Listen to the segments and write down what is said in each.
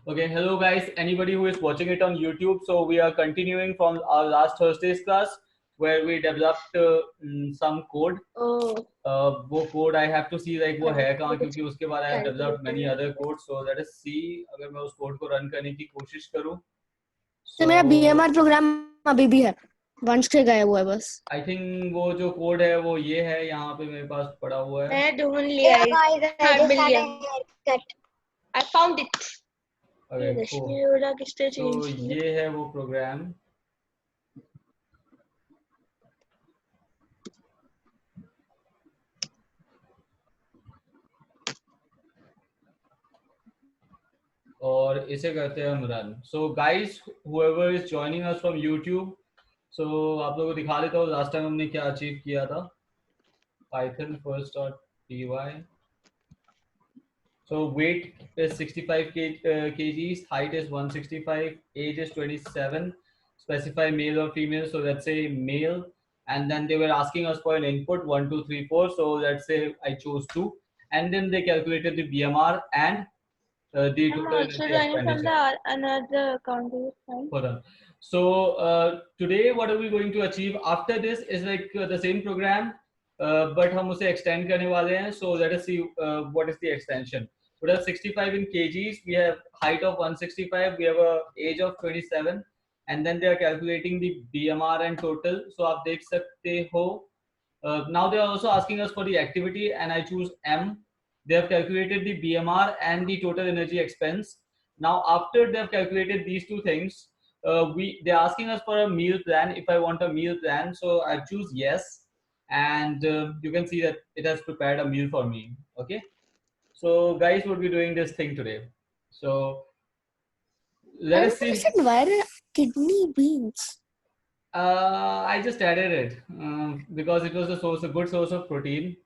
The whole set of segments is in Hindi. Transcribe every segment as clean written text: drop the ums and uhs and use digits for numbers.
Okay, hello guys. Anybody who is watching it on YouTube, so we are continuing from our last Thursday's class where we developed some code. वो code I have to see like वो है कहाँ, क्योंकि उसके बाद I have developed many other codes. So let us see अगर मैं उस code को run करने की कोशिश करूँ. तो मेरा BMR प्रोग्राम अभी भी है, वंश के गया हुआ है बस. I think वो जो code है वो ये है, यहाँ पे मेरे पास पड़ा हुआ है. मैं ढूंढ लिया I found it. Okay, cool. तो ये है वो प्रोग्राम. और इसे करते हैं हम run. So guys, whoever is joining us from YouTube, so आप लोगों को दिखा देता हूँ लास्ट टाइम हमने क्या अचीव किया था. Python first.py. So weight is 65 kgs, height is 165, age is 27, specify male or female, so let's say male, and then they were asking us for an input 1 2 3 4, so let's say I chose 2, and then they calculated the BMR and the total energy expenditure. Another account is fine. Hold on. So today what are we going to achieve after this is like the same program, but हम उसे extend करने वाले हैं. So let us see what is the extension. We have 65 in kgs, we have height of 165, we have a age of 27, and then they are calculating the BMR and total. So आप देख सकते हो. Now they are also asking us for the activity, and I choose M. They have calculated the BMR and the total energy expense. Now after they have calculated these two things, they're asking us for a meal plan. If I want a meal plan, so I choose yes, and you can see that it has prepared a meal for me. Okay, so guys, we'll be doing this thing today. So let us see. Why are kidney beans? I just added it because it was a good source of protein.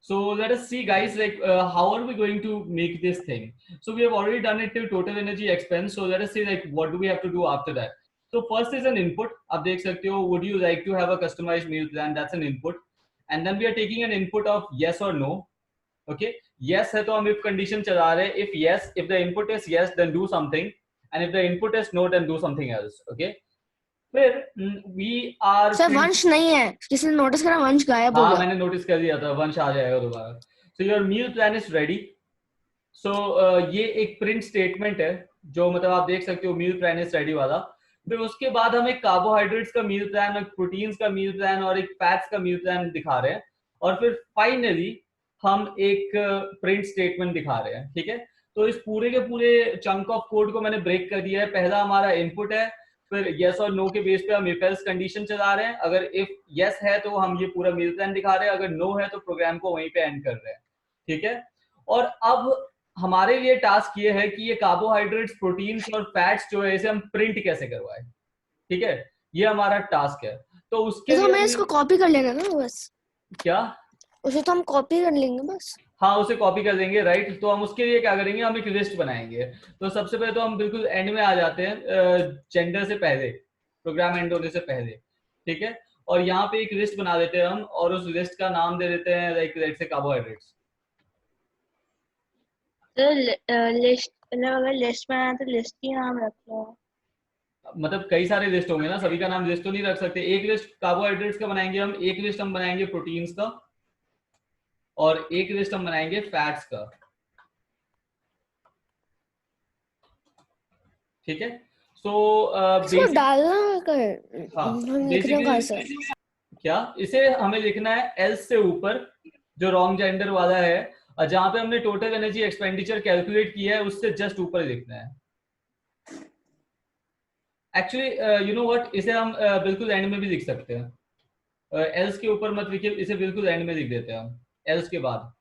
So let us see guys, like how are we going to make this thing. So we have already done it till total energy expense. So let us see like what do we have to do after that. So first is an input. आप देख सकते हो, would you like to have a customized meal plan? That's an input. And then we are taking an input of yes or no. Okay, yes है तो हम if condition चला रहे हैं. If yes, if the input is yes, then do something, and if the input is no, then do something else. Okay, फिर we are सर वंश नहीं है, किसी ने नोटिस करा वंश गायब हो गया. हाँ मैंने नोटिस कर दिया था, वंश आ जाएगा दोबारा. So your meal plan is ready. So ये एक प्रिंट स्टेटमेंट है जो मतलब आप देख सकते हो meal plan is ready वाला. फिर उसके बाद हम एक कार्बोहाइड्रेट्स का मील प्लान, एक प्रोटीन्स का मील प्लान और एक फैट्स का मील प्लान दिखा रहे हैं. और फिर फाइनली हम एक प्रिंट स्टेटमेंट दिखा रहे हैं. ठीक है, तो इस पूरे के पूरे चंक ऑफ कोड को मैंने ब्रेक कर दिया है. पहला हमारा इनपुट है, फिर यस और नो के बेस पे हम इफ एल्स कंडीशन चला रहे हैं. अगर इफ यस है तो हम ये पूरा मील प्लान दिखा रहे हैं, अगर नो है तो प्रोग्राम को वहीं पे एंड कर रहे हैं. ठीक है, और अब हमारे लिए टास्क ये है कि ये कार्बोहाइड्रेट्स, प्रोटीन्स और फैट्स जो है इसे हम प्रिंट कैसे करवाएं. ठीक है, ये हमारा टास्क है. तो उसके लिए मैं इसको कॉपी कर लेना ना बस. क्या उसे तो हम कॉपी कर लेंगे बस. हाँ उसे कॉपी कर देंगे, राइट. तो हम उसके लिए क्या करेंगे, हम एक लिस्ट बनाएंगे. तो सबसे पहले तो हम बिल्कुल एंड में आ जाते हैं, जेंडर से पहले, प्रोग्राम एंड होने से पहले. ठीक है, और यहाँ पे एक लिस्ट बना देते हैं हम, और उस लिस्ट का नाम दे देते हैं like let's say carbohydrates. List बनाना तो लिस्ट की नाम रख लो. मतलब कई सारे लिस्ट होंगे ना, सभी का नाम लिस्ट तो नहीं रख सकते. एक लिस्ट कार्बोहाइड्रेट्स का बनाएंगे हम, एक लिस्ट हम बनाएंगे प्रोटीन्स का, और एक लिस्ट हम बनाएंगे फैट्स का. ठीक है, सो डालना कर हम लिख रहे हैं सर. क्या इसे हमें लिखना है एल्स से ऊपर जो रॉन्ग जेंडर वाला है, और जहां पे हमने टोटल एनर्जी एक्सपेंडिचर कैलकुलेट किया है उससे जस्ट ऊपर लिखना है. एक्चुअली यू नो व्हाट, इसे हम बिल्कुल एंड में भी लिख सकते हैं. एल्स के ऊपर मत लिखिए, इसे बिल्कुल एंड में लिख देते हैं हम. एल्स के बाद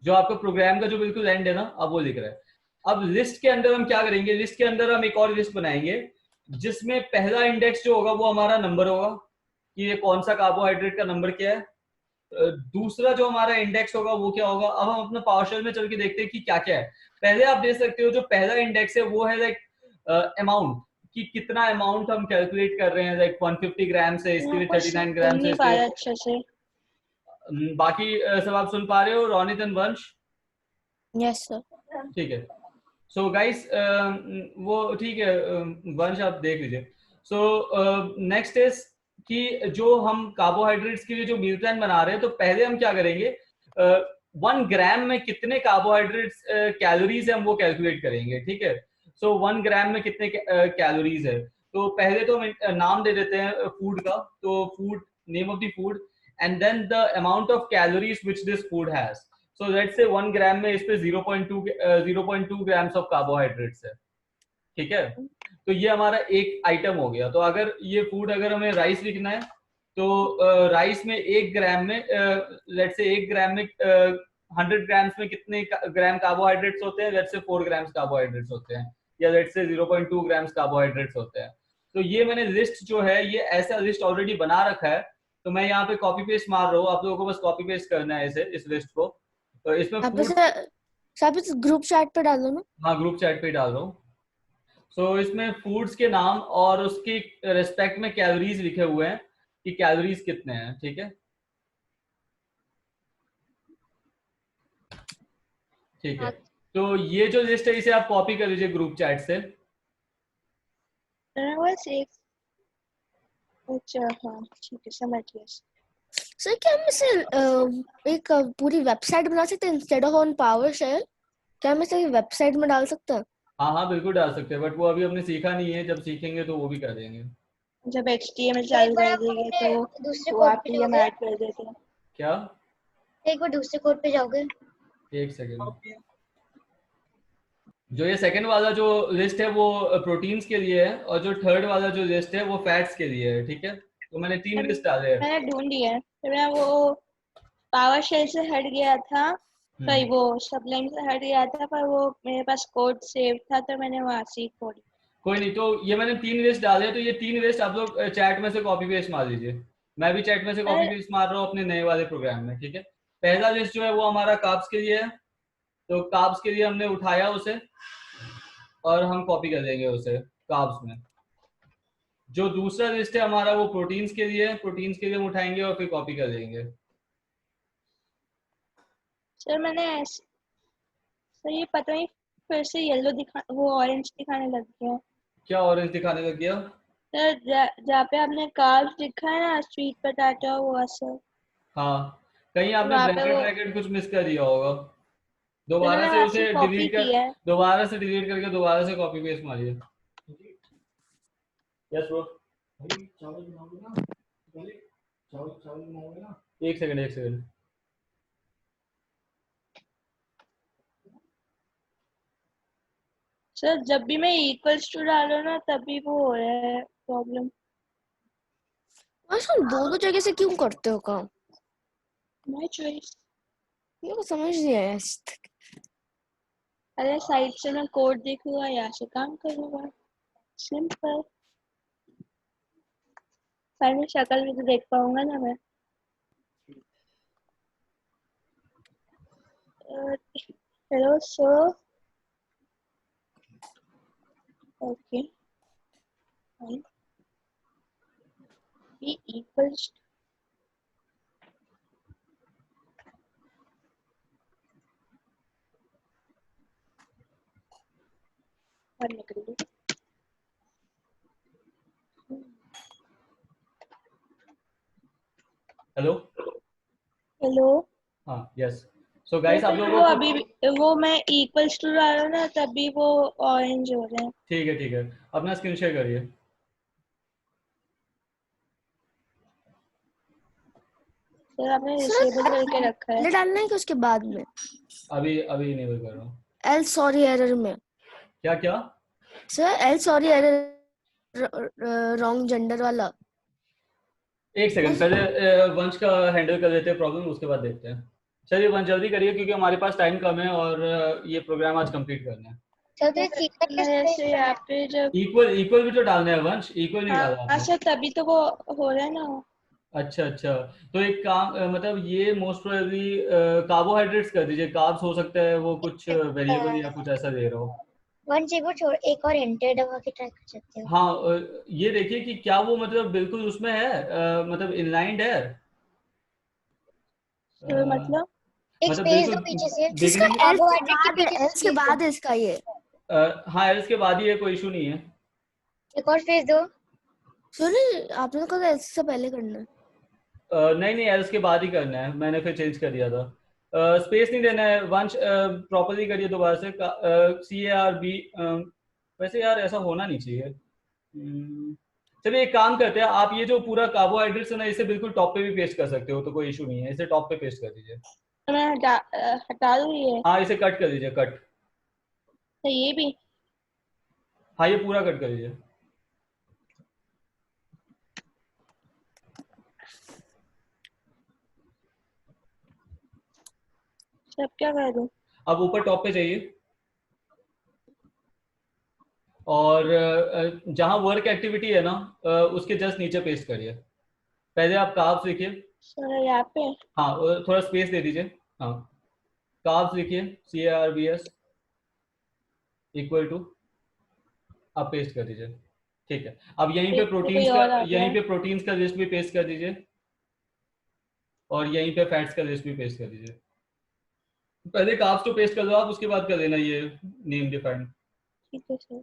जो आपका प्रोग्राम का जो बिल्कुल एंड है ना, अब वो लिख रहा है. अब लिस्ट के अंदर हम क्या करेंगे, लिस्ट के अंदर हम एक और लिस्ट बनाएंगे जिसमें पहला इंडेक्स जो होगा वो हमारा नंबर होगा कि ये कौन सा कार्बोहाइड्रेट का नंबर क्या है. दूसरा जो हमारा इंडेक्स होगा वो क्या होगा. अब हम अपना पावरशेल में चल के देखते हैं कि क्या क्या है. पहले आप देख सकते हो जो पहला इंडेक्स है वो है लाइक अमाउंट, कि कितना अमाउंट हम कैलकुलेट कर रहे हैं. लाइक 150 ग्राम से इसके लिए 39 ग्राम से अच्छे से. बाकी सब आप सुन पा रहे हो रोनित एंड वंश? Yes sir. ठीक है, सो गाइस वो ठीक है, वंश आप देख लीजिए। सो नेक्स्ट इज कि जो हम कार्बोहाइड्रेट्स के लिए जो मील प्लान बना रहे हैं, तो पहले हम क्या करेंगे, 1 ग्राम में कितने कार्बोहाइड्रेट्स कैलोरीज है हम वो कैलकुलेट करेंगे, ठीक है। सो 1 ग्राम में कितने कैलोरीज है, तो पहले तो हम नाम दे देते हैं फूड का, तो food, name of the food, and then the amount of calories which this food has. So let's say 1 ग्राम में इस पे 0.2 ग्राम्स ऑफ कार्बोहाइड्रेट्स है, ठीक है। तो ये हमारा एक आइटम हो गया। तो अगर ये फूड, अगर हमें राइस लिखना है, तो राइस में 1 ग्राम में, लेट्स से 1 ग्राम में 100 ग्राम्स में कितने ग्राम कार्बोहाइड्रेट्स होते हैं, लेट्स से 4 ग्राम्स कार्बोहाइड्रेट्स होते हैं, या लेट्स से 0.2 ग्राम्स कार्बोहाइड्रेट्स होते हैं। तो ये मैंने लिस्ट जो है, ये ऐसा लिस्ट ऑलरेडी बना रखा है, तो मैं यहाँ पे कॉपी पेस्ट मार रहा हूँ, आप लोगों को बस कॉपी पेस्ट करना है इसे, इस लिस्ट को। तो इसमें सब इस ग्रुप चैट पे डाल दो ना। हाँ, ग्रुप चैट पे डाल रहा हूँ। सो इसमें फूड्स के नाम और उसकी रिस्पेक्ट में कैलोरीज लिखे हुए हैं कि कैलोरीज कितने हैं, ठीक है। ठीक है, तो ये जो लिस्ट है इसे आप कॉपी कर लीजिए ग्रुप चैट से। अच्छा हाँ ठीक है, समझ गया। सर क्या हम इसे एक पूरी वेबसाइट बना सकते हैं इंस्टेड ऑफ ऑन पावरशेल? क्या हम इसे वेबसाइट में डाल सकते हैं? हाँ हाँ बिल्कुल डाल सकते हैं, बट वो अभी हमने सीखा नहीं है, जब सीखेंगे तो वो भी कर देंगे। जब HTML चालू कर देंगे तो दूसरे वो कोड आप पे ये ऐड कर देते हैं। क्या? एक बार दूसरे कोड पे जाओगे? एक सेकेंड। जो ये सेकंड वाला जो लिस्ट है वो प्रोटीन्स के लिए है, और जो थर्ड वाला जो लिस्ट है वो फैट्स के लिए है, ठीक है। तो मैंने 3 लिस्ट डाले हैं। मैंने ढूंढ लिया है, तो मैं वो पावर शेल से हट गया था, कहीं वो सबलाइन से हट गया था, पर वो मेरे पास कोड सेव था तो मैंने वहां से कोड। कोई नहीं, तो ये मैंने 3 लिस्ट डाले हैं, तो ये 3 लिस्ट आप लोग चैट में से कॉपी पेस्ट मार लीजिए। मैं भी चैट में से कॉपी पेस्ट मार रहा हूँ अपने नए वाले प्रोग्राम में, ठीक है। पहला लिस्ट जो है वो हमारा कार्ब्स के लिए है, तो कार्ब्स के लिए हमने उठाया उसे और हम कॉपी कर देंगे उसे कार्ब्स में। जो दूसरा लिस्ट है हमारा वो प्रोटीन्स के लिए है, प्रोटीन्स के लिए हम उठाएंगे और फिर कॉपी कर देंगे। सर मैंने सर ये पता नहीं फिर से येलो दिखा, वो ऑरेंज दिखाने लग गया। क्या ऑरेंज दिखाने लग गया? सर जहाँ पे आपने कार्ब्स लिखा है ना, स्वीट पोटैटो, वो सर। हाँ, कहीं आपने ब्रैकेट ब्रैकेट कुछ मिस कर दिया होगा। दोबारा से उसे डिलीट कर, दोबारा से डिलीट करके दोबारा से कॉपी पेस्ट मारिए। Yes bro. चावल बनाओगे ना पहले, चावल बनाओगे ना। एक सेकंड। सर जब भी मैं इक्वल्स टू डालो ना तभी वो हो रहा है प्रॉब्लम। अच्छा, दो जगह से क्यों करते हो काम? My choice. ये तो समझ नहीं आया। अरे साइड से मैं कोड देखूंगा, यहाँ से काम करूंगा, सिंपल। साइड में शक्ल भी तो देख पाऊंगा ना मैं। Hello sir. Okay fine. B equals और निकल लो। हेलो। हाँ यस। सो गाइस आप लोगों वो को अभी वो मैं इक्वल्स टू डालो ना तभी वो ऑरेंज हो रहे हैं। ठीक है, अपना स्क्रीन शेयर करिए। सर आपने डिसेबल करके रखा है। डालना है कि उसके बाद में? अभी इनेबल कर रहा हूँ। एल सॉरी एरर में क्या sir? L sorry error wrong gender वाला। एक सेकंड, पहले वंश का हैंडल कर लेते हैं प्रॉब्लम, उसके बाद देखते हैं। चलिए वंश जल्दी करिए क्योंकि हमारे पास टाइम कम है और ये प्रोग्राम आज कंप्लीट करना है। इक्वल भी तो डालना है वंश, इक्वल नहीं डाला आपने। अच्छा तभी तो वो हो रहा है ना। अच्छा, तो एक काम, मतलब ये मोस्ट प्रोबेबली कार्बोहाइड्रेट्स कर दीजिए। कार्ब्स हो सकता है वो कुछ वेरिएबल या कुछ ऐसा दे रहा हो। एक और एंटर दबा के ट्राई कर सकते हो। हाँ, ये देखिए कि क्या वो मतलब बिल्कुल उसमें है, मतलब इनलाइंड है। मतलब एक स्पेस दो पीछे से, जिसका कार्बोहाइड्रेट के पीछे के बाद है इसका ये। हाँ एल्स के बाद ही है, कोई इशू नहीं है। एक और फेज दो। सुनिए, आपने तो कहा इससे पहले करना है। नहीं नहीं एल्स के बाद ही करना है, मैंने फिर चेंज कर दिया था। स्पेस नहीं देना है, वंश प्रॉपर्ली करिए दोबारा से। CARB, वैसे यार ऐसा होना नहीं चाहिए। चलिए एक काम करते हैं, आप ये जो पूरा कार्बोहाइड्रेट्स है ना, इसे बिल्कुल टॉप पे भी पेस्ट कर सकते हो, तो कोई इशू नहीं है, इसे टॉप पे पेस्ट कर दीजिए। तो मैं हटा दूँ ये? हाँ इसे कट कर दीजिए, कट। तो ये भी? हाँ ये पूरा कट कर दीजिए। सब क्या कर दूँ? अब ऊपर टॉप पे जाइए और जहाँ वर्क एक्टिविटी है ना, उसके जस्ट नीचे पेस्ट करिए। पहले आप कार्ब्स लिखिए। सर यहाँ पे? हाँ थोड़ा स्पेस दे दीजिए। हाँ कार्ब्स लिखिए, CARBS इक्वल टू, आप पेस्ट कर दीजिए। ठीक है, अब यहीं पे एक प्रोटीन्स कोई और का, आ गया। यहीं पे प्रोटीन्स का लिस्ट भी पेस्ट कर दीजिए और यहीं पे फैट्स का लिस्ट भी पेस्ट कर दीजिए। पहले कार्ब्स तो पेस्ट कर दो आप, उसके बाद कर देना ये नेम डिफाइन। ठीक है सर।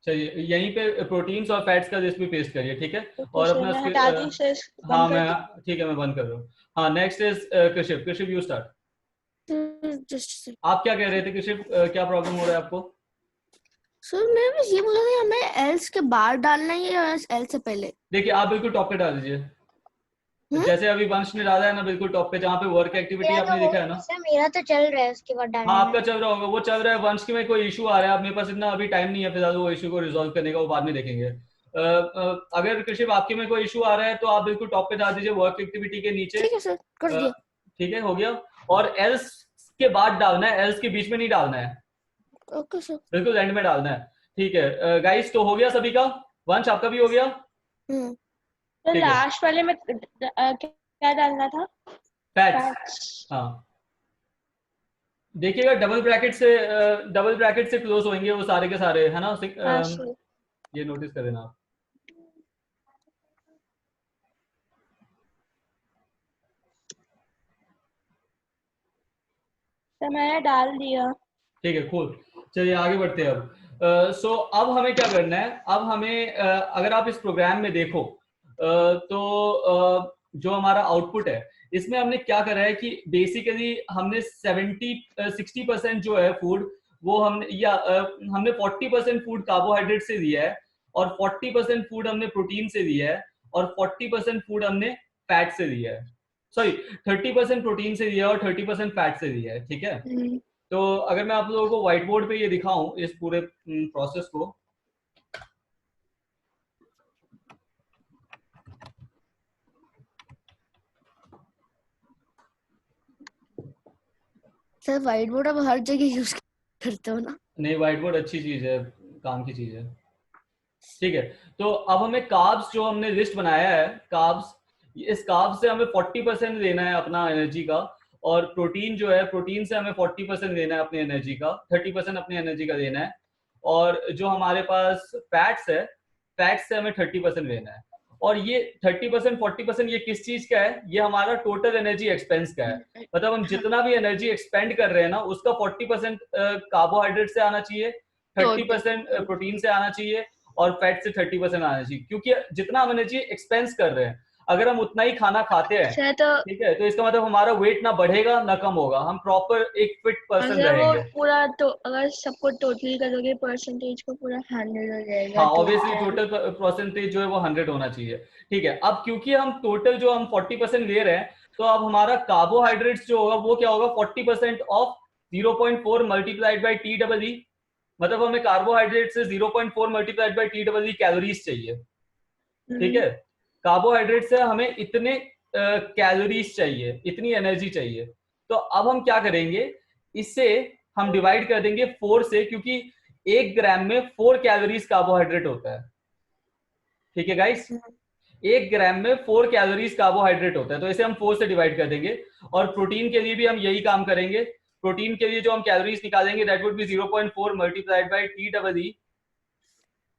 चलिए यहीं पे प्रोटीन्स और फैट्स का लिस्ट भी पेस्ट करिए, ठीक है। ओके और सर, अपना मैं हटा दूँ सर, हाँ बंद कर दूँ? मैं, ठीक है मैं बंद कर रहा हूँ। हाँ नेक्स्ट इज कृषिप। कृषिप यू स्टार्ट। जस्ट आप क्या कह रहे थे कृषिप, क्या प्रॉब्लम हो रहा है आपको? सर मैं बस ये बोला था, हमें एल्स के बाद डालना है या एल से पहले? देखिए आप बिल्कुल टॉप पे डाल दीजिए, जैसे अभी वंश ने डाला है ना, बिल्कुल टॉप पे जहाँ पे वर्क एक्टिविटी मेरा आपने तो देखा है ना। सर मेरा तो चल रहा है, उसके बाद हाँ डालने आपका में। चल रहा होगा, वो चल रहा है। वंश के में कोई इशू आ रहा है, अब मेरे पास इतना अभी टाइम नहीं है फिलहाल वो इशू को रिजॉल्व करने का, वो बाद में देखेंगे। अगर कृषिप आपके में कोई इशू आ रहा है तो आप बिल्कुल टॉप पे डाल दीजिए, वर्क एक्टिविटी के नीचे। ठीक है सर, कर दिया। ठीक है, हो गया। और एल्स के बाद डालना है, एल्स के बीच में नहीं डालना है, ओके सर। बिल्कुल एंड में डालना है। ठीक है गाइस, तो हो गया सभी का? वंश आपका भी हो गया? हम्म। तो ठीक है। लास्ट वाले में क्या डालना था? फैट्स। हाँ देखिएगा डबल ब्रैकेट से क्लोज होंगे वो सारे के सारे, है ना। हाँ सर। ये नोटिस कर देना आप। तो मैंने डाल दिया। ठीक है कूल, चलिए आगे बढ़ते हैं अब। सो अब हमें क्या करना है, अब हमें अगर आप इस प्रोग्राम में देखो तो जो हमारा आउटपुट है, इसमें हमने क्या करा है कि बेसिकली हमने 60% जो है फूड, वो हमने या हमने 40% फूड कार्बोहाइड्रेट से दिया है और 40% फूड हमने प्रोटीन से दिया है और 40% फूड हमने फैट से दिया है। सॉरी 30% प्रोटीन से दिया है और 30% फैट से दिया है, ठीक है। तो अगर मैं आप लोगों को व्हाइट बोर्ड पे ये दिखाऊं इस पूरे प्रोसेस को, सर व्हाइट बोर्ड अब हर जगह यूज करते हो ना? नहीं व्हाइट बोर्ड अच्छी चीज है, काम की चीज है। ठीक है, तो अब हमें कार्ब्स जो हमने लिस्ट बनाया है, कार्ब्स, इस कार्ब्स से हमें 40% लेना है अपना एनर्जी का, और प्रोटीन जो है, प्रोटीन से हमें 40% लेना है अपनी एनर्जी का, 30% अपनी एनर्जी का लेना है। और जो हमारे पास फैट्स है, फैट्स से हमें 30% लेना है। और ये 30% 40% ये किस चीज का है? ये हमारा टोटल एनर्जी एक्सपेंस का है। मतलब हम जितना भी एनर्जी एक्सपेंड कर रहे हैं ना, उसका 40% कार्बोहाइड्रेट से आना चाहिए, 30% प्रोटीन से आना चाहिए और फैट से 30% आना चाहिए। क्योंकि जितना हम एनर्जी एक्सपेंस कर रहे हैं, अगर हम उतना ही खाना खाते हैं, सर तो ठीक है, तो इसका मतलब हमारा वेट ना बढ़ेगा ना कम होगा, हम प्रॉपर एक फिट पर्सन अगर वो रहेंगे। पूरा तो अगर सबको टोटल करोगे परसेंटेज को पूरा 100 हो जाएगा। हाँ तो ऑब्वियसली क्या है? टोटल परसेंटेज जो है वो 100 होना चाहिए। ठीक है, अब क्योंकि हम टोटल जो हम 40% ले रहे हैं, तो अब हमारा कार्बोहाइड्रेट्स जो होगा वो क्या होगा? 40% of 0.4 multiplied by T double E. मतलब हमें कार्बोहाइड्रेट से 0.4 multiplied by T double E calories चाहिए। ठीक है, कार्बोहाइड्रेट से हमें इतने कैलोरीज चाहिए, इतनी एनर्जी चाहिए। तो अब हम क्या करेंगे, इससे हम डिवाइड कर देंगे 4 से, क्योंकि 1 ग्राम में 4 कैलोरीज कार्बोहाइड्रेट होता है। ठीक है गाइस, 1 ग्राम में 4 कैलोरीज कार्बोहाइड्रेट होता है, तो इसे हम 4 से डिवाइड कर देंगे। और प्रोटीन के लिए भी हम यही काम करेंगे। प्रोटीन के लिए जो हम कैलोरीज निकालेंगे, that would be 0.4 multiplied by T double E,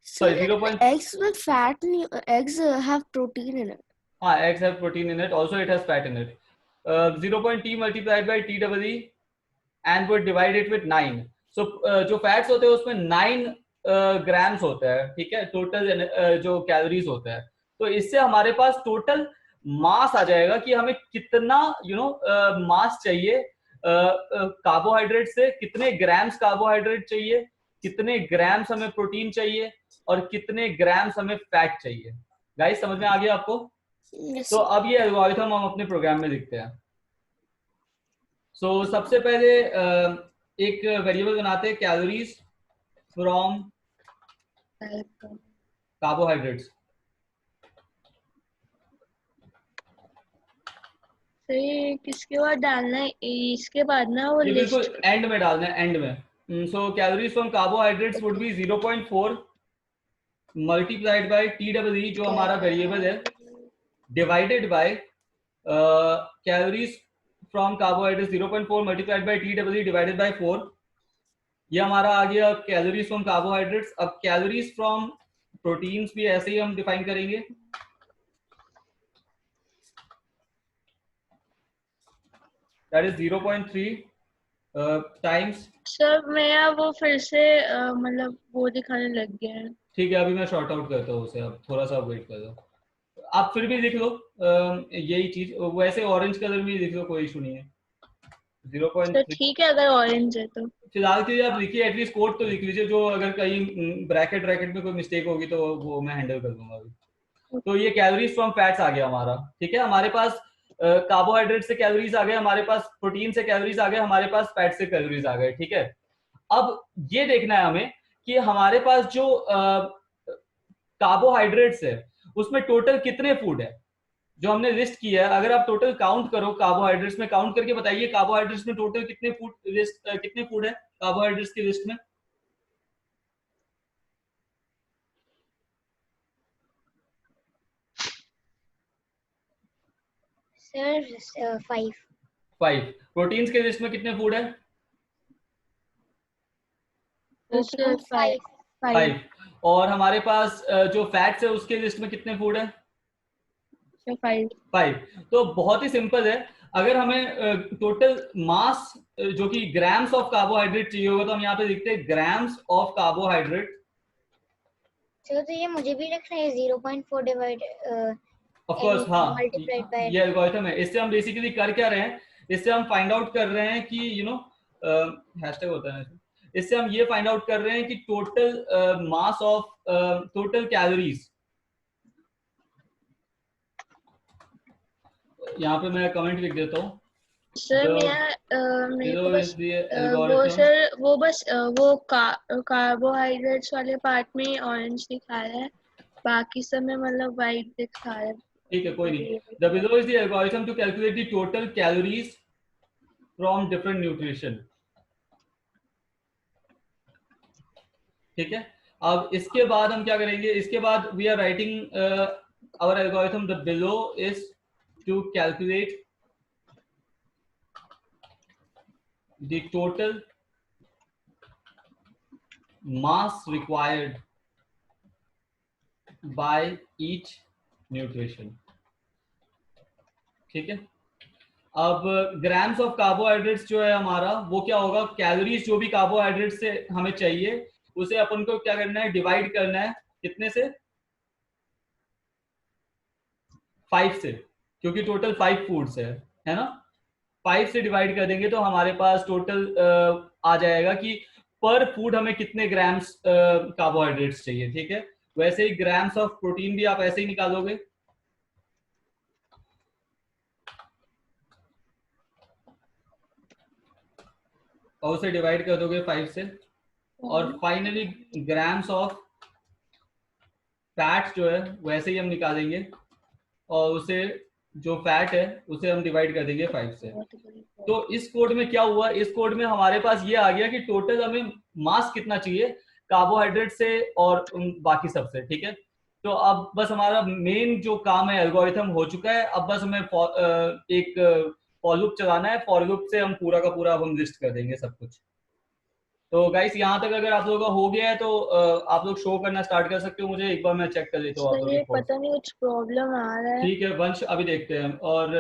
Sir, sorry 0. eggs with fat, eggs have protein in it. Eggs have protein in it. Also, it has fat in it. 0.t multiplied by t double e, and would divide it with 9. सो जो फैट्स होते हैं उसमें 9 ग्राम्स होता है, ठीक है, टोटल जो कैलोरीज होता है। तो इससे हमारे पास टोटल मास आ जाएगा कि हमें कितना मास चाहिए कार्बोहाइड्रेट से, कितने ग्राम्स कार्बोहाइड्रेट चाहिए, कितने ग्राम्स हमें प्रोटीन चाहिए और कितने ग्राम्स हमें फैट चाहिए। गाइस समझ में आ गया आपको? Yes, तो sir. अब ये एल्गोरिथम हम अपने प्रोग्राम में लिखते हैं। सो सबसे पहले एक वेरिएबल बनाते हैं, कैलोरीज फ्रॉम कार्बोहाइड्रेट्स। तो ये किसके बाद डालना है? इसके बाद ना वो ये लिस्ट। बिल्कुल एंड में डालना है, एंड में। So calories from carbohydrates would be 0.4 multiplied by TEE जो हमारा वेरिएबल है, divided by calories from carbohydrates 0.4 multiplied by TEE divided by 4। ये हमारा आ गया कैलोरीज फ्रॉम कार्बोहाइड्रेट्स। अब कैलोरीज फ्रॉम प्रोटीन्स भी ऐसे ही हम डिफाइन करेंगे, दैट इज 0.3 टाइम्स। सर मेरा वो फिर से मतलब वो दिखाने लग गया है। ठीक है, अभी मैं शॉर्ट आउट करता हूँ उसे, अब थोड़ा सा वेट कर दो। आप फिर भी लिख लो यही चीज, वैसे ऑरेंज कलर में ही लिख लो, कोई इशू नहीं है। सर 0.3 ठीक है अगर ऑरेंज है तो। फिलहाल के लिए आप लिखिए, एटलीस्ट कोड तो लिख लीजिए, जो अगर कहीं ब्रैकेट ब्रैकेट में कोई मिस्टेक होगी तो वो मैं हैंडल कर दूंगा अभी। तो ये कैलोरीज फ्रॉम फैट्स आ गया हमारा, ठीक है। हमारे पास कार्बोहाइड्रेट से कैलोरीज आ गए, हमारे पास प्रोटीन से कैलोरीज आ गए, हमारे पास फैट से कैलोरीज आ गए, ठीक है। अब ये देखना है हमें कि हमारे पास जो कार्बोहाइड्रेट्स है उसमें टोटल कितने फूड है जो हमने लिस्ट किया है। अगर आप टोटल काउंट करो, कार्बोहाइड्रेट्स में काउंट करके बताइए कार्बोहाइड्रेट्स में टोटल कितने फूड लिस्ट कितने फूड है कार्बोहाइड्रेट्स की लिस्ट में। सर 5। 5। प्रोटीन्स के लिस्ट में कितने फूड है? सर 5। 5। और हमारे पास जो फैट्स है उसके लिस्ट में कितने फूड है? 5। 5। तो बहुत ही सिंपल है, अगर हमें टोटल मास जो कि ग्राम्स ऑफ कार्बोहाइड्रेट चाहिए होगा तो हम यहाँ पे लिखते हैं ग्राम्स ऑफ कार्बोहाइड्रेट। सर तो ये मुझे भी रखना है 0.4 डिवाइड ऑफ कोर्स, हाँ, मल्टीप्लाइड बाय। ये एल्गोरिथम है। इससे हम बेसिकली कर क्या रहे हैं, इससे हम फाइंड आउट कर रहे हैं कि हैशटैग होता है, इससे हम ये फाइंड आउट कर रहे हैं कि total mass of total calories. यहाँ पे मैं कमेंट लिख देता हूँ, सर मेरे को बस वो एल्गोरिथम। सर वो बस वो कार्बोहाइड्रेट्स वाले पार्ट में ऑरेंज दिखा रहा है, बाकी सब में मतलब वाइट दिखा रहा है। ठीक है, कोई नहीं। The below is the algorithm to calculate the total calories from different nutrition, ठीक है। अब इसके बाद हम क्या करेंगे, इसके बाद we are writing our algorithm the below is to calculate the total mass required by each nutrition, ठीक है। अब ग्राम्स ऑफ कार्बोहाइड्रेट्स जो है हमारा वो क्या होगा, कैलोरीज जो भी कार्बोहाइड्रेट से हमें चाहिए उसे अपन को क्या करना है, डिवाइड करना है कितने से, 5 से, क्योंकि टोटल 5 फूड्स है ना। 5 से डिवाइड कर देंगे तो हमारे पास टोटल आ जाएगा कि पर फूड हमें कितने ग्राम्स कार्बोहाइड्रेट्स चाहिए, ठीक है। वैसे ही ग्राम्स ऑफ प्रोटीन भी आप ऐसे ही निकालोगे, और उसे डिवाइड कर दोगे 5 से। और फाइनली ग्राम्स ऑफ फैट जो है वैसे ही हम निकालेंगे, और उसे जो फैट है उसे हम डिवाइड कर देंगे 5 से। तो इस कोड में क्या हुआ, इस कोड में हमारे पास ये आ गया कि टोटल हमें मास कितना चाहिए कार्बोहाइड्रेट से और बाकी सबसे, ठीक है। तो अब बस हमारा मेन जो काम है एल्गोरिथम हो चुका है, अब बस हमें एक फॉर लूप चलाना है। फॉर लूप से हम पूरा का पूरा हम लिस्ट कर देंगे सब कुछ। तो गाइस यहाँ तक अगर आप लोगों का हो गया है तो आप लोग शो करना स्टार्ट कर सकते हो मुझे, एक बार मैं चेक कर लेता हूँ आप लोग पता नहीं कुछ प्रॉब्लम आ रहा है। ठीक है वंश, अभी देखते हैं। और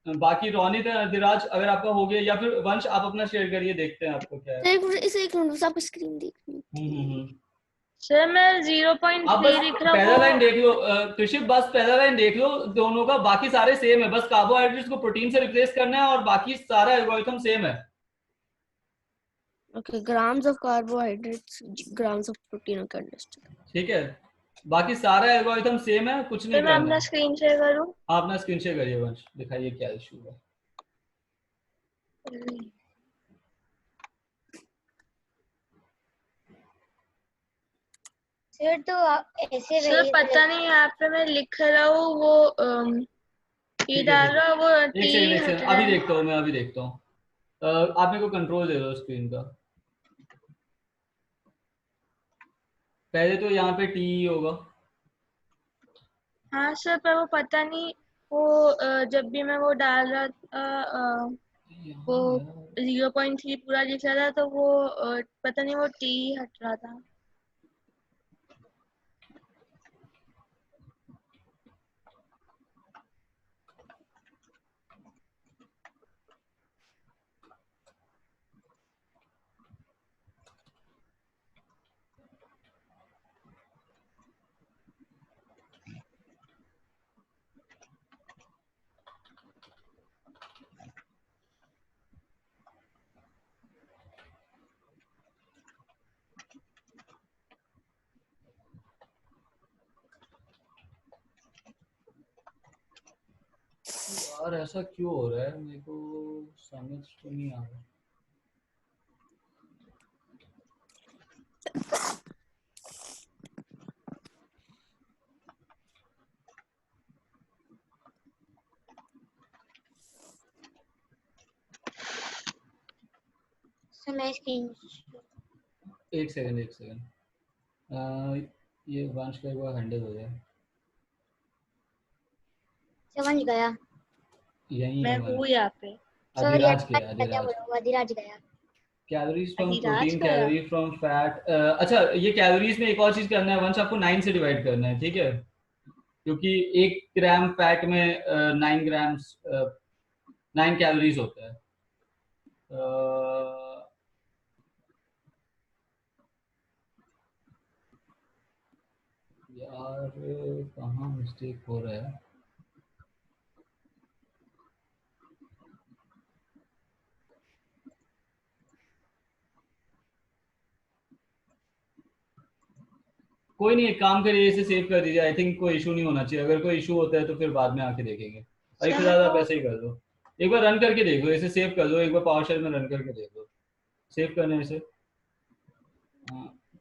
बाकी रोनित अधिराज अगर आपका हो गया, या फिर वंश आप अपना शेयर करिए, देखते हैं आपको क्या है। एक मिनट बस आप स्क्रीन देख लीजिए। सर मैं आप 0.3 बस लिख रहा पहला लाइन हूँ। देख लो कृषिप, बस पहला लाइन देख लो दोनों का, बाकी सारे सेम है, बस कार्बोहाइड्रेट्स को प्रोटीन से रिप्लेस करना है और बाकी सारा एल्गोरिथम सेम है। Okay, grams of carbohydrates, grams of protein. Okay, understood. ठीक है, बाकी सारा एल्गोरिथम सेम है, कुछ नहीं तो मैं करना अपना है। स्क्रीन शेयर करूँ? आप अपना स्क्रीन शेयर करिए वंश, दिखाइए क्या इशू है। सर तो आप ऐसे सर पता नहीं यहाँ पे मैं लिख रहा हूँ वो टी ठीक है डाल ठीक रहा है, हूँ, वो एक टी सेकंड एक हट सेकंड, रहा अभी है। देखता हूँ मैं, अभी देखता हूँ। आप मेरे को कंट्रोल दे दो स्क्रीन का। पहले तो यहाँ पे टी होगा। हाँ सर, पर वो पता नहीं वो जब भी मैं वो डाल रहा था वो 0.3 पूरा लिख रहा था, तो वो पता नहीं वो टी हट रहा था। यार ऐसा क्यों हो रहा है, मेरे को समझ तो नहीं आ रहा। सर मैं स्क्रीन एक सेकंड एक सेकंड, ये वंश का एक बार हैंडल हो जाए। समझ गया। यही मैं है हूँ वंश। यहाँ पे। सॉरी अधिराज के, क्या अधिराज। बोला, अधिराज गया। कैलोरीज फ्रॉम अधिराज प्रोटीन, गया। Calorie from fat. अच्छा, ये कैलोरीज में एक और चीज करना है वंश, आपको 9 से डिवाइड करना है, ठीक है, क्योंकि 1 ग्राम फैट में 9 कैलोरीज होता है। यार कहाँ मिस्टेक हो रहा है। कोई नहीं, एक काम करिए, इसे सेव कर दीजिए, आई थिंक कोई इशू नहीं होना चाहिए। अगर कोई इशू होता है तो फिर बाद में आके देखेंगे। और एक सर फिलहाल मेरे आप को ऐसे ही कर दो, एक बार रन करके देख लो, इसे सेव कर दो, एक बार पावर शेल में रन करके देख लो। सेव करना है इसे,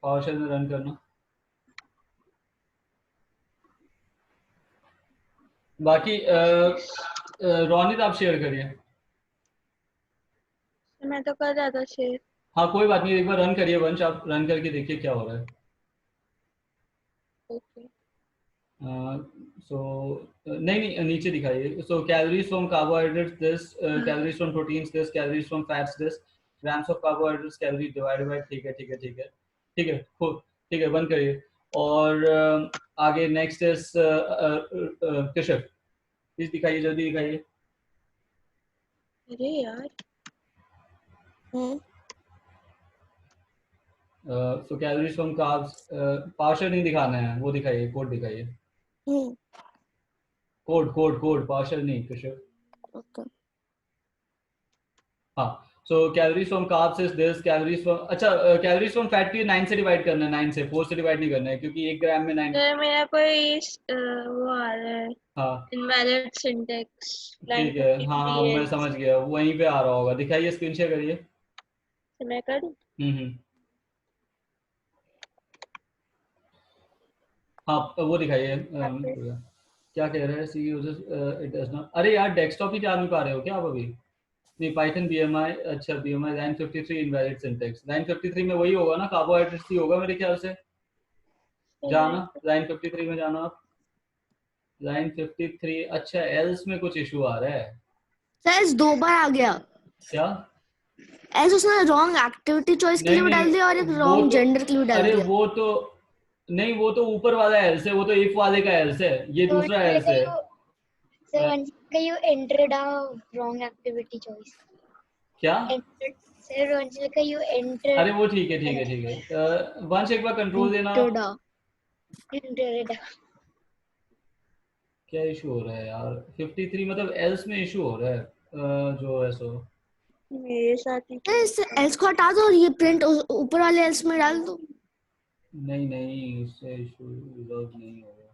पावर शेल में रन करना। बाकी रोनित आप शेयर करिए। मैं तो कर रहा था शेयर। हाँ कोई बात नहीं, एक बार रन करिए वंश, आप रन करके देखिए क्या हो रहा है। ओके। सो नहीं नहीं, नीचे दिखाइए। So calories from carbohydrates this, calories from proteins this, calories from fats this, grams of carbohydrates calorie divided by, ठीक है ठीक है ठीक है ठीक है, ठीक है, बंद करिए। और आगे नेक्स्ट इज केशव, प्लीज दिखाइए, जल्दी दिखाइए। अरे यार, सो कैलोरीज फ्रॉम कार्ब्स, पार्शियल नहीं दिखाना है, वो दिखाइए, कोड दिखाइए, कोड कोड कोड, पार्शियल नहीं केशव। Okay. हाँ, so calories from carbs is this, calories from, अच्छा कैलोरीज फ्रॉम फैट की 9 से डिवाइड करना है, 9 से, 4 से डिवाइड नहीं करना है, क्योंकि 1 ग्राम में 9। सर मेरा कोई वो आ रहा है, हाँ इनवैलिड सिंटेक्स, लाइन ठीक है, हाँ 53 हाँ मैं है। समझ गया, वहीं पे आ रहा होगा, दिखाइए, स्क्रीन शेयर करिए। तो मैं करूँ? हम्म, हाँ वो दिखाइए। क्या कह रहा है, सी यूजेस इट डज नॉट, अरे यार डेस्कटॉप ही चालू कर रहे हो क्या आप अभी? नहीं, पाइथन बीएमआई, अच्छा BMI line 53 invalid syntax, line 53 में वही होगा ना, कार्बोहाइड्रेट्स ही होगा मेरे ख्याल से। जाना लाइन 53 में जाना आप, लाइन 53, अच्छा एल्स में कुछ इशू आ रहा है सर 2 बार आ गया। क्या? ऐसे उसने रॉन्ग एक्टिविटी चॉइस के नहीं लिए भी नहीं, डाल दिया और एक वो रॉन्ग तो, जेंडर के लिए भी डाल अरे दिया। वो तो नहीं, वो तो ऊपर वाला एल्स है, वो तो इफ वाले का एल्स है, ये तो दूसरा वंश एल्स है। सर वंश you entered a wrong activity choice. क्या? Sir, once you entered. अरे वो ठीक है वंश एक बार कंट्रोल देना। Entered. क्या इशू हो रहा है यार? 53 मतलब एल्स में इशू हो रहा है जो है सो। मेरे साथ ही एल्स को हटा दो और ये प्रिंट ऊपर वाले एल्स में डाल दो। नहीं इससे इशू रिजॉल्व नहीं होगा।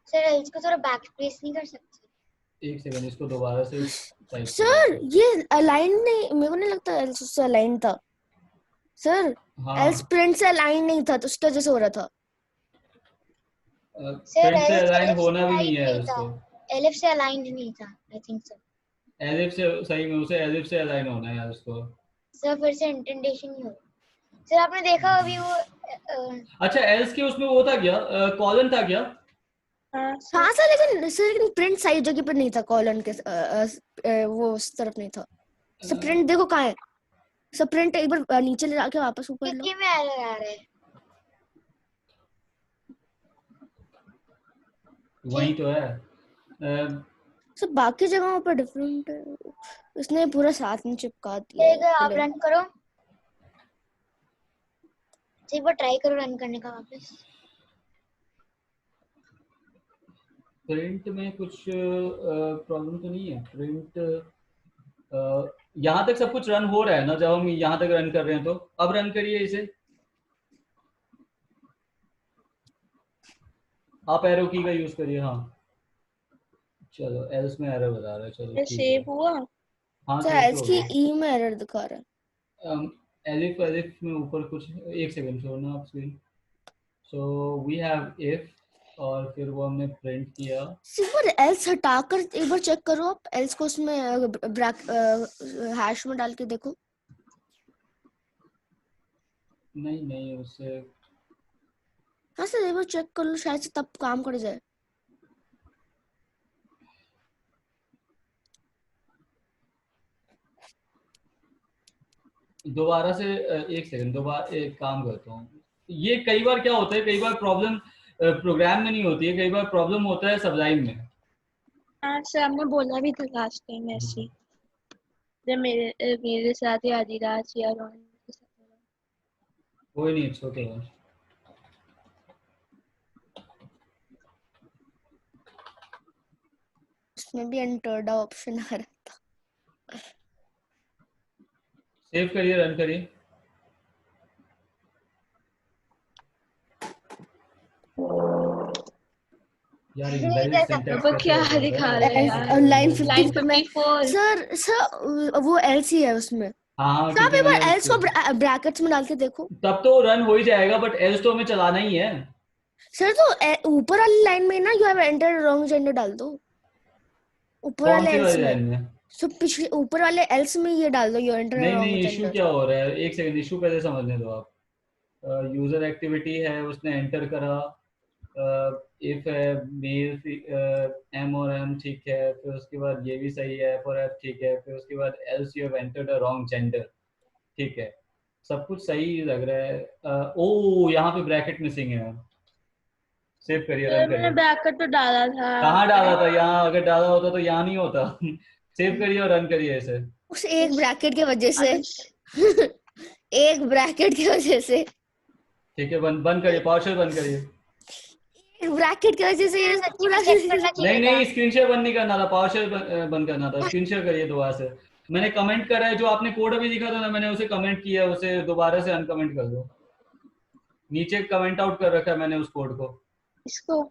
सर इसको थोड़ा बैक स्पेस नहीं कर सकते? एक सेकंड इसको दोबारा से टाइप सर ये अलाइन नहीं, मेरे को नहीं लगता एल्स उससे अलाइन था सर। हाँ एल्स प्रिंट से अलाइन नहीं था तो उसकी वजह से हो रहा था। प्रिंट से else अलाइन ellipse होना भी नहीं है नहीं उसको। था। एलिप्स से अलाइंड नहीं था आई थिंक सर। एलिप्स से सही में उसे एलिप्स से अलाइन होना है यार उसको। सर फिर से इंडेंटेशन ही हो। सर आपने देखा अभी वो अच्छा एल्स के उसमें वो था क्या? कॉलन था क्या? हाँ हाँ सर, लेकिन प्रिंट सही जगह पर नहीं था, कॉलन के वो उस तरफ नहीं था। सब प्रिंट देखो कहाँ है, सब प्रिंट एक बार नीचे ले जाके वापस ऊपर लो। में एरर आ रहा है। वही तो है। सब बाकी जगहों पर डिफरेंट है, उसने पूरा साथ में चिपका दिया आप है। रन करो, एक बार ट्राई करो रन करने का वापस। प्रिंट में कुछ प्रॉब्लम तो नहीं है? प्रिंट यहाँ तक सब कुछ रन हो रहा है ना? जब हम यहाँ तक रन कर रहे हैं तो अब रन करिए इसे। आप एरो की का यूज करिए। हाँ चलो एल्स में एरर बता रहा है। चलो ठीक है। सेव हुआ। हाँ सर सेव एल्स तो की हो गया। ई में एरर दिखा रहा है। एलिफ में ऊपर कुछ, एक सेकंड छोड़ना आप screen. So we have if और फिर वो हमने प्रिंट किया। सिर्फ एल्स हटाकर एक बार चेक करो आप, एल्स को उसमें हैश में डाल के देखो। नहीं उससे हाँ सर एक बार चेक कर लो, शायद से तब काम कर जाए। दोबारा से एक सेकंड दोबारा एक काम करता हूँ। ये कई बार क्या होता है, कई बार प्रॉब्लम प्रोग्राम में नहीं होती है, कई बार प्रॉब्लम होता है सबलाइन में। हाँ सर आपने बोला भी था लास्ट टाइम ऐसे ही, जब मेरे साथ ही आदिराज या रोहन के साथ हुआ। कोई नहीं, इट्स ओके। उसमें भी एंटर्ड ऑप्शन आ रहा था। सेव करिए, रन करिए। यार इनवैलिड सिंटैक्स वो कैसे क्या होता दिखा है? रहा है यार? लाइन लाइन 54 सर वो एल्स ही है उसमें। हाँ सर आप क्योंकि एक बार मैंने एल्स को ब्रैकेट्स में डाल के देखो। तब तो रन हो ही जाएगा, बट एल्स तो हमें चलाना ही है। सर तो ऊपर वाली लाइन में ना you have entered wrong gender डाल दो, ऊपर कौन वाले सी एल्स वाली में। लाइन में? सब पिछले ऊपर वाले एल्स में ये डाल दो, यू एंटर रॉन्ग नहीं इशू जेंडर। क्या हो रहा है? एक सेकंड, इशू पहले समझने दो आप। यूजर एक्टिविटी है, उसने एंटर करा, इफ है मेल एम और एम ठीक है, फिर उसके बाद ये भी सही है, फॉर एफ ठीक है, फिर उसके बाद else you have entered a wrong gender ठीक है, सब कुछ सही लग रहा है। ओ यहाँ पे ब्रैकेट मिसिंग है। सेव करिए, रन सर मैंने करिए। ब्रैकेट तो डाला था। कहाँ डाला था? यहाँ अगर डाला होता तो यहाँ नहीं होता। सेव करिए और रन करिए इसे। उस एक ब्रैकेट की वजह से अनुष एक ब्रैकेट की वजह से, ठीक है, बंद करिए, पावरशेल बंद करिए। एक ब्रैकेट की वजह से ये पूरा नहीं स्क्रीन शेयर बंद नहीं करना था, पावरशेल बंद करना था। स्क्रीन शेयर करिए दोबारा से। मैंने कमेंट करा है, जो आपने कोड अभी लिखा था ना, मैंने उसे कमेंट किया, उसे दोबारा से अनकमेंट कर दो। नीचे कमेंट आउट कर रखा है मैंने उस कोड को। इसको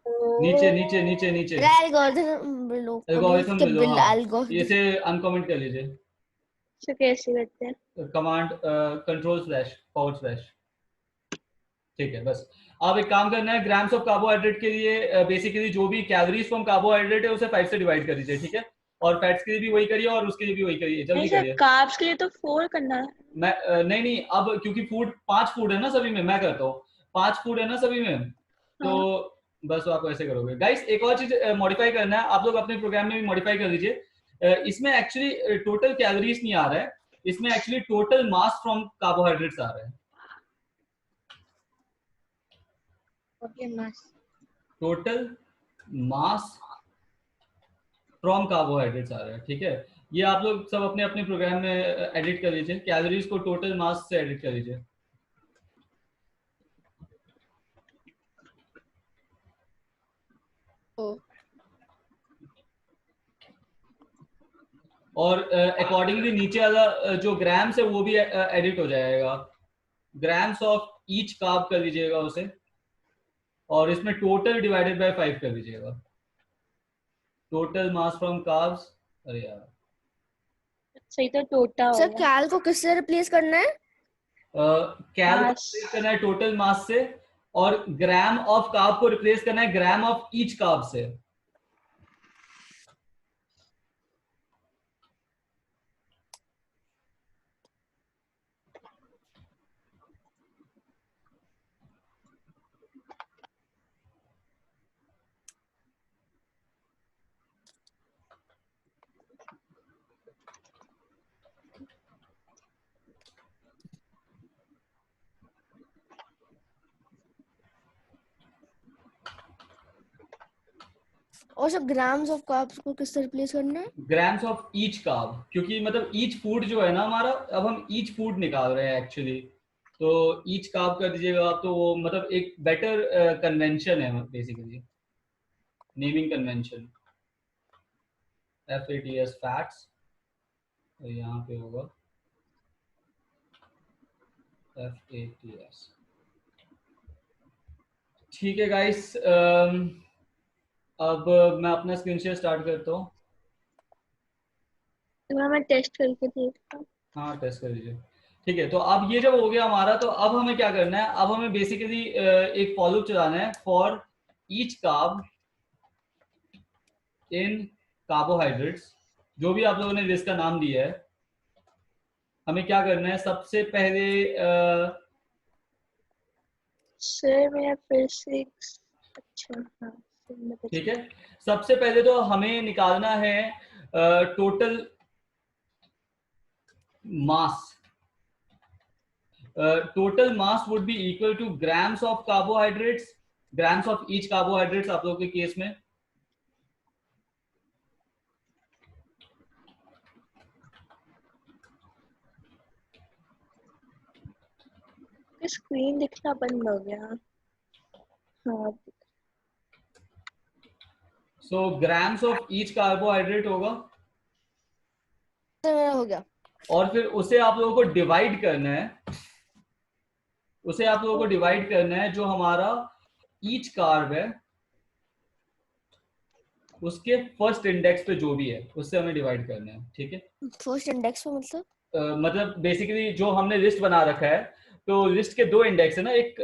नीचे नीचे नीचे नीचे एल्गोरिथम में लो। हाँ एल्गोरिथम इसे अनकमेंट कर लीजिए। इसको कैसे करते हैं? Command control//. ठीक है, बस आप एक काम करना है, ग्राम्स ऑफ कार्बोहाइड्रेट के लिए बेसिकली जो भी कैलोरीज फ्रॉम कार्बोहाइड्रेट है उसे 5 से डिवाइड कर दीजिए, ठीक है। और फैट्स के लिए भी वही करिए और उसके लिए भी वही करिए, जल्दी नहीं सर करिए। कार्ब्स के लिए तो 4 करना है। मैं नहीं अब क्योंकि 5 फूड है ना सभी में, मैं करता हूँ। 5 फूड है ना सभी में, तो बस आप ऐसे करोगे। गाइस एक और चीज मॉडिफाई करना है, आप लोग अपने प्रोग्राम में भी मॉडिफाई कर लीजिए। इसमें एक्चुअली टोटल कैलोरीज नहीं आ रहा है, इसमें actually total mass from carbohydrates आ रहा है। टोटल मास फ्रॉम कार्बोहाइड्रेट्स आ रहा है, ठीक है। ये आप लोग सब अपने अपने प्रोग्राम में एडिट कर लीजिए, कैलोरीज को टोटल मास से एडिट कर लीजिए। ओ और अकॉर्डिंगली नीचे वाला जो ग्राम्स है वो भी एडिट हो जाएगा, ग्राम्स ऑफ ईच कार्ब कर लीजिएगा उसे, और इसमें टोटल डिवाइडेड बाय 5 कर दीजिएगा, टोटल मास फ्रॉम कार्ब्स। अरे यार सही तो टोटा सर होगा। कैल को किससे रिप्लेस करना है? कैल को मास। रिप्लेस करना है टोटल मास से, और ग्राम ऑफ कार्ब को रिप्लेस करना है ग्राम ऑफ ईच कार्ब से। और सब ग्राम्स ऑफ कार्ब्स को किससे रिप्लेस करना है? ग्राम्स ऑफ ईच कार्ब, क्योंकि मतलब ईच फूड जो है ना हमारा, अब हम ईच फूड निकाल रहे हैं एक्चुअली, तो ईच कार्ब कर दीजिएगा आप, तो वो मतलब एक बेटर कन्वेंशन है basically, naming convention. FATS fats, और यहाँ पे होगा FATS। ठीक है गाइस, अब मैं अपना स्क्रीन शेयर स्टार्ट करता हूँ। तो मैं टेस्ट करके देखता हूँ। हाँ टेस्ट कर लीजिए। ठीक है, तो अब ये जब हो गया हमारा, तो अब हमें क्या करना है, अब हमें बेसिकली एक फॉर लूप चलाना है for each carb in carbohydrates, जो भी आप लोगों ने लिस्ट का नाम दिया है। हमें क्या करना है, सबसे पहले सर मेरा फिजिक्स अच्छा हाँ सर मैं ठीक है, सबसे पहले तो हमें निकालना है total mass. Total mass would be equal two grams of carbohydrates, grams of each carbohydrates आप लोगों के केस में। स्क्रीन दिखना बंद हो गया। हाँ सो ग्राम्स ऑफ ईच कार्बोहाइड्रेट होगा, सर मेरा हो गया। और फिर उसे आप लोगों को डिवाइड करना है, उसे आप लोगों को डिवाइड करना है जो हमारा ईच कार्ब है उसके फर्स्ट इंडेक्स पे जो भी है उससे हमें डिवाइड करना है, ठीक है। फर्स्ट इंडेक्स में मतलब? मतलब बेसिकली जो हमने लिस्ट बना रखा है, तो लिस्ट के दो इंडेक्स है ना, एक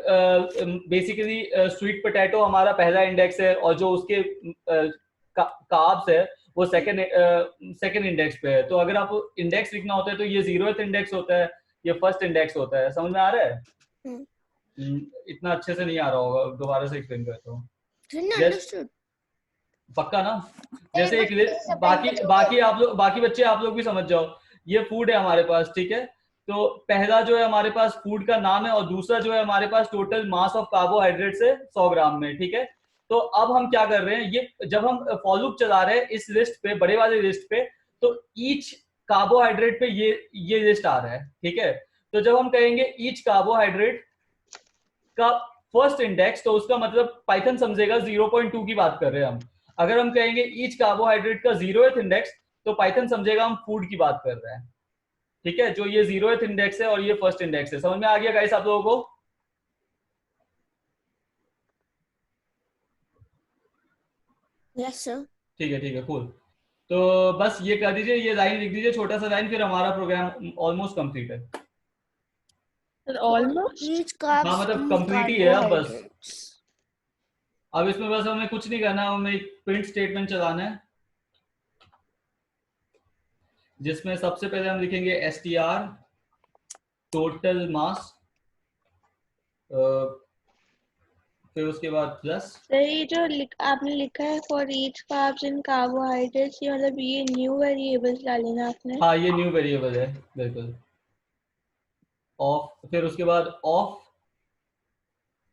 बेसिकली स्वीट पोटैटो हमारा पहला इंडेक्स है, और जो उसके कार्ब्स है वो सेकंड इंडेक्स पे है। तो अगर आपको इंडेक्स लिखना होता है तो ये 0th इंडेक्स होता है, ये फर्स्ट इंडेक्स होता है। समझ में आ रहा है? इतना अच्छे से नहीं आ रहा होगा, दोबारा से एक्सप्लेन करता हूँ। अंडरस्टूड। पक्का ना? जैसे एक बाकी बच्चे आप लोग भी समझ जाओ, ये फूड है हमारे पास, ठीक है। तो पहला जो है हमारे पास फूड का नाम है, और दूसरा जो है हमारे पास टोटल मास ऑफ कार्बोहाइड्रेट है 100 ग्राम में, ठीक है। तो अब हम क्या कर रहे हैं, ये जब हम फॉर लूप चला रहे हैं इस लिस्ट पे, बड़े वाले लिस्ट पे, तो ईच कार्बोहाइड्रेट पे ये लिस्ट आ रहा है, ठीक है। तो जब हम कहेंगे ईच कार्बोहाइड्रेट का फर्स्ट इंडेक्स, तो उसका मतलब पाइथन समझेगा 0.2 की बात कर रहे हैं हम। अगर हम कहेंगे ईच कार्बोहाइड्रेट का 0th इंडेक्स, तो पाइथन समझेगा हम फूड की बात कर रहे हैं, ठीक है। जो ये 0th इंडेक्स है और ये फर्स्ट इंडेक्स है। समझ में आ गया गाइस आप लोगों को? Yes sir. ठीक है कूल। तो बस ये कर दीजिए, ये लाइन लिख दीजिए, छोटा सा लाइन, फिर हमारा प्रोग्राम ऑलमोस्ट कंप्लीट है। ऑलमोस्ट। ईच कार्ब्स हाँ मतलब इन कंप्लीट ही है अब बस। कार्बोहाइड्रेट्स। अब इसमें बस हमें कुछ नहीं करना, हमें एक प्रिंट स्टेटमेंट चलाना है, जिसमें सबसे पहले हम लिखेंगे str टोटल मास, फिर उसके बाद प्लस। सही जो आपने लिखा है for each carbs in carbohydrates, ये मतलब ये न्यू वेरिएबल्स डाले ना आपने? हाँ ये न्यू वेरिएबल है बिल्कुल। ऑफ, फिर उसके बाद ऑफ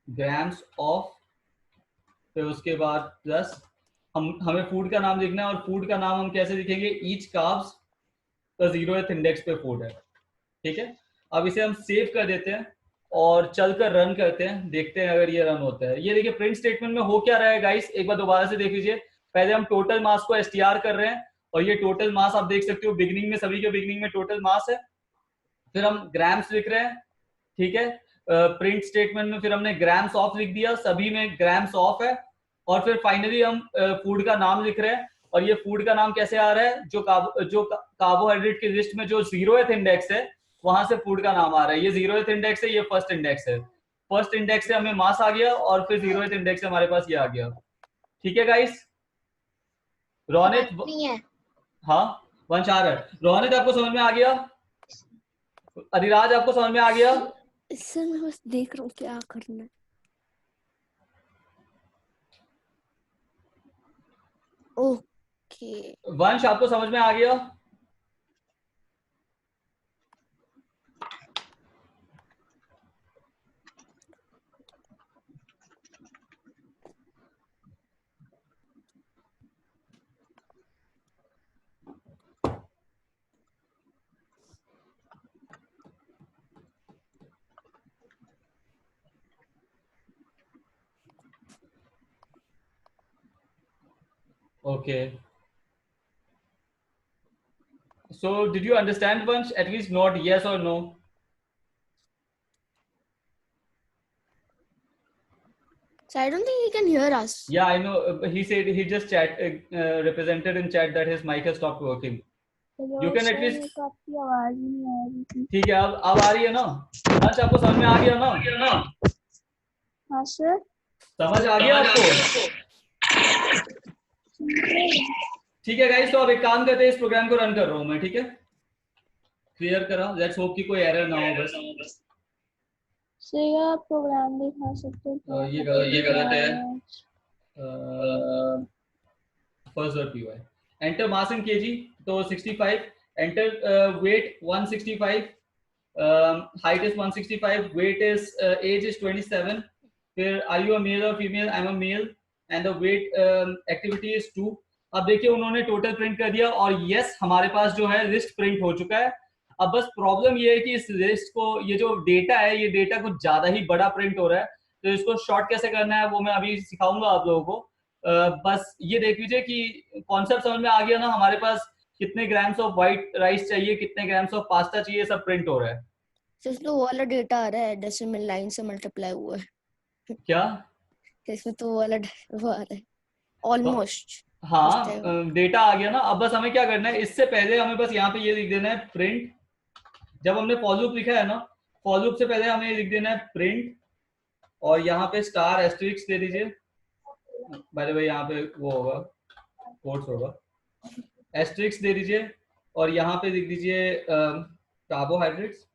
ग्राम्स ऑफ, फिर उसके बाद प्लस हमें फूड का नाम लिखना है, और फूड का नाम हम कैसे लिखेंगे? ईच कार्ब्स का 0th इंडेक्स पे फूड है, ठीक है। अब इसे हम सेव कर देते हैं और चलकर रन करते हैं, देखते हैं अगर ये रन होता है। ये देखिए प्रिंट स्टेटमेंट में हो क्या रहा है गाइस, एक बार दोबारा से देख लीजिए। पहले हम टोटल मास को str कर रहे हैं, और ये टोटल मास आप देख सकते हो बिगनिंग में, सभी के बिगनिंग में टोटल मास है। फिर हम ग्राम्स लिख रहे हैं, ठीक है। प्रिंट स्टेटमेंट में फिर हमने ग्राम्स ऑफ लिख दिया, सभी में ग्राम्स ऑफ है। और फिर फाइनली हम फूड का नाम लिख रहे हैं, और ये फूड का नाम कैसे आ रहा है? जो कार्बोहाइड्रेट की लिस्ट में जो 0th इंडेक्स है वहां से फूड का नाम आ रहा है। ये 0th इंडेक्स है, ये फर्स्ट इंडेक्स है। फर्स्ट इंडेक्स से हमें मास आ गया, और फिर 0th इंडेक्स से हमारे पास ये आ गया, ठीक है गाइस। रोनित, नहीं है। हाँ वंश आ रहा है। रोनित आपको समझ में आ गया? अधिराज आपको समझ में आ गया? इससे मैं बस देख रहा हूँ क्या करना है। ओके वंश आपको समझ में आ गया? Okay. So, did you understand once? At least not yes or no. so I don't think he can hear us. Yeah, I know. He said he just represented in chat that his mic has stopped working. You can at least. आपकी आवाज ही नहीं आ रही थी। ठीक है, अब आ रही है ना? वंश आपको समझ में आ गया ना? हाँ सर। समझ आ गया आपको? ठीक है गाइस, तो अब एक काम करते हैं, इस प्रोग्राम को रन कर रहा हूँ मैं, ठीक है। क्लियर करा, लेट्स होप कि कोई एरर ना हो बस। सर आप प्रोग्राम दिखा सकते हो? ये गलत है। First word P Y. Enter mass in KG, तो 65। Enter weight 165, height is 165, weight is age is 27। फिर आर यू अ मेल और female? I am a male, and the weight activity is 2। अब देखिए उन्होंने टोटल प्रिंट कर दिया, और यस हमारे पास जो है लिस्ट प्रिंट हो चुका है। अब बस प्रॉब्लम ये है कि इस लिस्ट को, ये जो डेटा है, ये डेटा कुछ ज्यादा ही बड़ा प्रिंट हो रहा है, तो इसको शॉर्ट कैसे करना है वो मैं अभी सिखाऊंगा आप लोगों को। बस ये देख लीजिए कि कॉन्सेप्ट समझ में आ गया ना? हमारे पास कितने ग्राम्स ऑफ व्हाइट राइस चाहिए, कितने ग्राम्स ऑफ पास्ता चाहिए, सब प्रिंट हो रहा है। तो इसमें वो वाला डेटा आ रहा है, डेसिमल लाइन से मल्टीप्लाई हुआ है। क्या? इसमें तो वो वाला वो आ रहा है ऑलमोस्ट। हाँ, डेटा आ गया ना। अब बस हमें क्या करना है, इससे पहले हमें बस यहाँ पे ये लिख देना है प्रिंट। जब हमने फॉर लूप लिखा है ना, फॉर लूप से पहले हमें लिख देना है प्रिंट, और यहाँ पे स्टार एस्टेरिक्स दे दीजिए। बाय द वे यहाँ पे वो होगा, कोट्स होगा, एस्टेरिक्स दे दीजिए, और यहाँ पे लिख दीजिए कार्बोहाइड्रेट्स।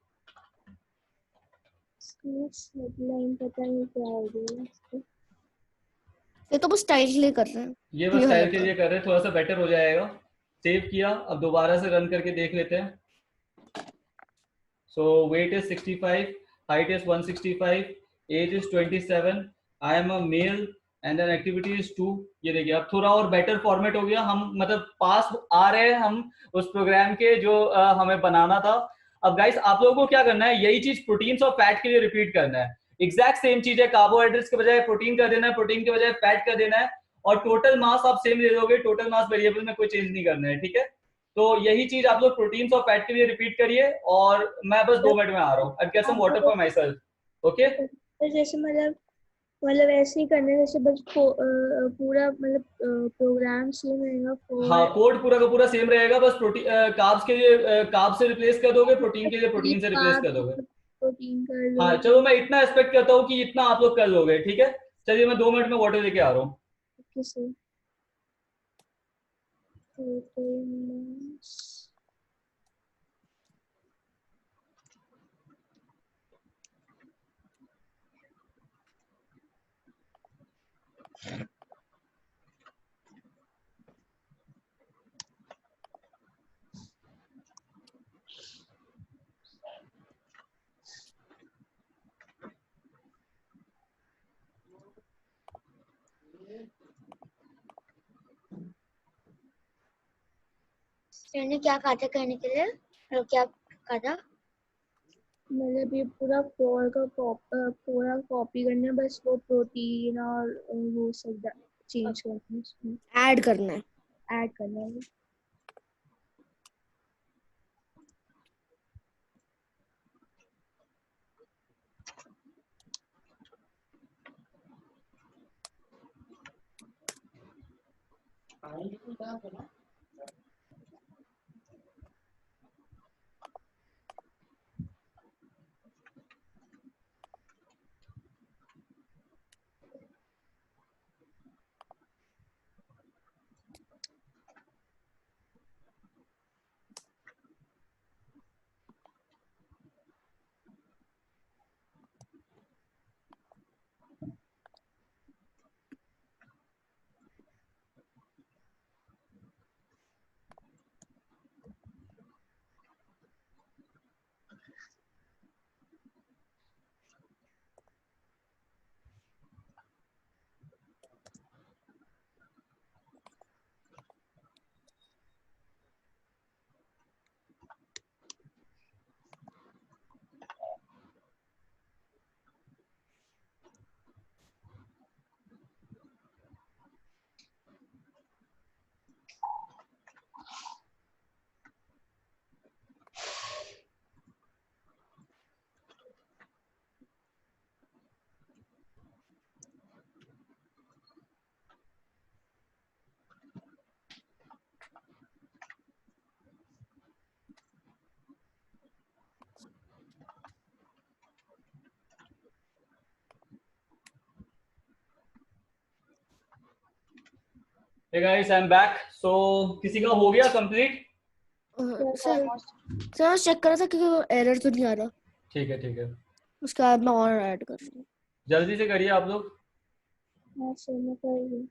लाइन पता नहीं क्या हो गया। ये तो बस स्टाइल के लिए कर रहे हैं। ये बस स्टाइल के लिए कर रहे हैं, थोड़ा सा बेटर हो जाएगा। सेव किया, अब दोबारा से रन करके देख लेते हैं। So weight is 65, height is 165, age is 27, I am a male, and then activity is 2। ये देखिए अब थोड़ा और बेटर फॉर्मेट हो गया, हम मतलब पास आ रहे हैं हम उस प्रोग्राम के जो हमें बनाना था। अब गाइस आप लोगों को क्या करना है, यही चीज प्रोटीन्स और फैट के लिए रिपीट करना है। एग्जैक्ट सेम चीज है, कार्बोहाइड्रेट्स के बजाय प्रोटीन कर देना है, प्रोटीन के बजाय फैट कर देना है, और टोटल मास आप सेम ले लोगे, टोटल मास वेरिएबल में कोई चेंज नहीं करना है, ठीक है। तो यही चीज आप लोग प्रोटीन्स और फैट के लिए रिपीट करिए, और मैं बस 2 मिनट में आ रहा हूँ। I'll get some water for myself, okay? जैसे मतलब ऐसे ही करने, जैसे बस पूरा मतलब प्रोग्राम सेम रहेगा। हाँ, कोड पूरा का पूरा सेम रहेगा, बस प्रोटीन कार्ब्स के लिए कार्ब से रिप्लेस कर दोगे, प्रोटीन के लिए प्रोटीन से रिप्लेस कर दोगे। प्रोटीन कर लो। हाँ चलो, मैं इतना एक्सपेक्ट करता हूँ कि इतना आप लोग कर लोगे, ठीक है। चलिए मैं 2 मिनट में वाटर लेके आ रहा हूँ। किसे सर ने क्या कहा था करने के लिए, मतलब क्या कहा था? मतलब ये पूरा फ्लोर का पूरा कॉपी करना है, बस वो प्रोटीन और वो सब चेंज करना है, उसमें ऐड करना है। ऐड करना है। Hey guys, I'm back. So किसी का हो गया कंप्लीट? सर सर चेक करा था क्योंकि एरर तो नहीं आ रहा, ठीक है ठीक है, उसके बाद मैं और ऐड कर रही हूँ। जल्दी से करिए आप लोग। हाँ सर मैं कर रही हूँ।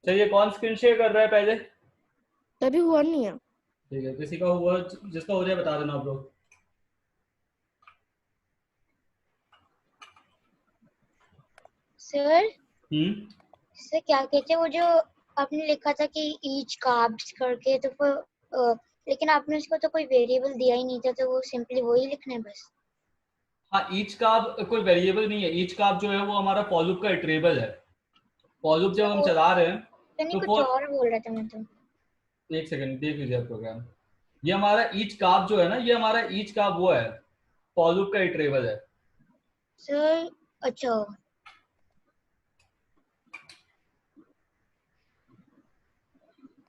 चलिए, कौन स्क्रीन शेयर कर रहा है पहले? तभी हुआ नहीं है। ठीक है, किसी का हुआ, जिसका हो जाए बता देना आप लोग। सर हम्म, सर क्या कहते हैं वो जो आपने लिखा था कि ईच कार्ब्स करके, तो फिर लेकिन आपने उसको तो कोई वेरिएबल दिया ही नहीं था, तो वो सिंपली वही लिखना है बस? हाँ, ईच कार्ब कोई वेरिएबल नहीं है। ईच कार्ब जो है वो हमारा फॉर लूप का इटरेबल है। फॉर लूप जब हम वो चला रहे हैं तो नहीं, तो कुछ फॉर, और बोल रहा था मैं तो। एक सेकंड देख लीजिए प्रोग्राम। ये हमारा ईच कार्ब जो है ना, ये हमारा ईच कार्ब वो है, फॉर लूप का इटरेबल है। सर अच्छा,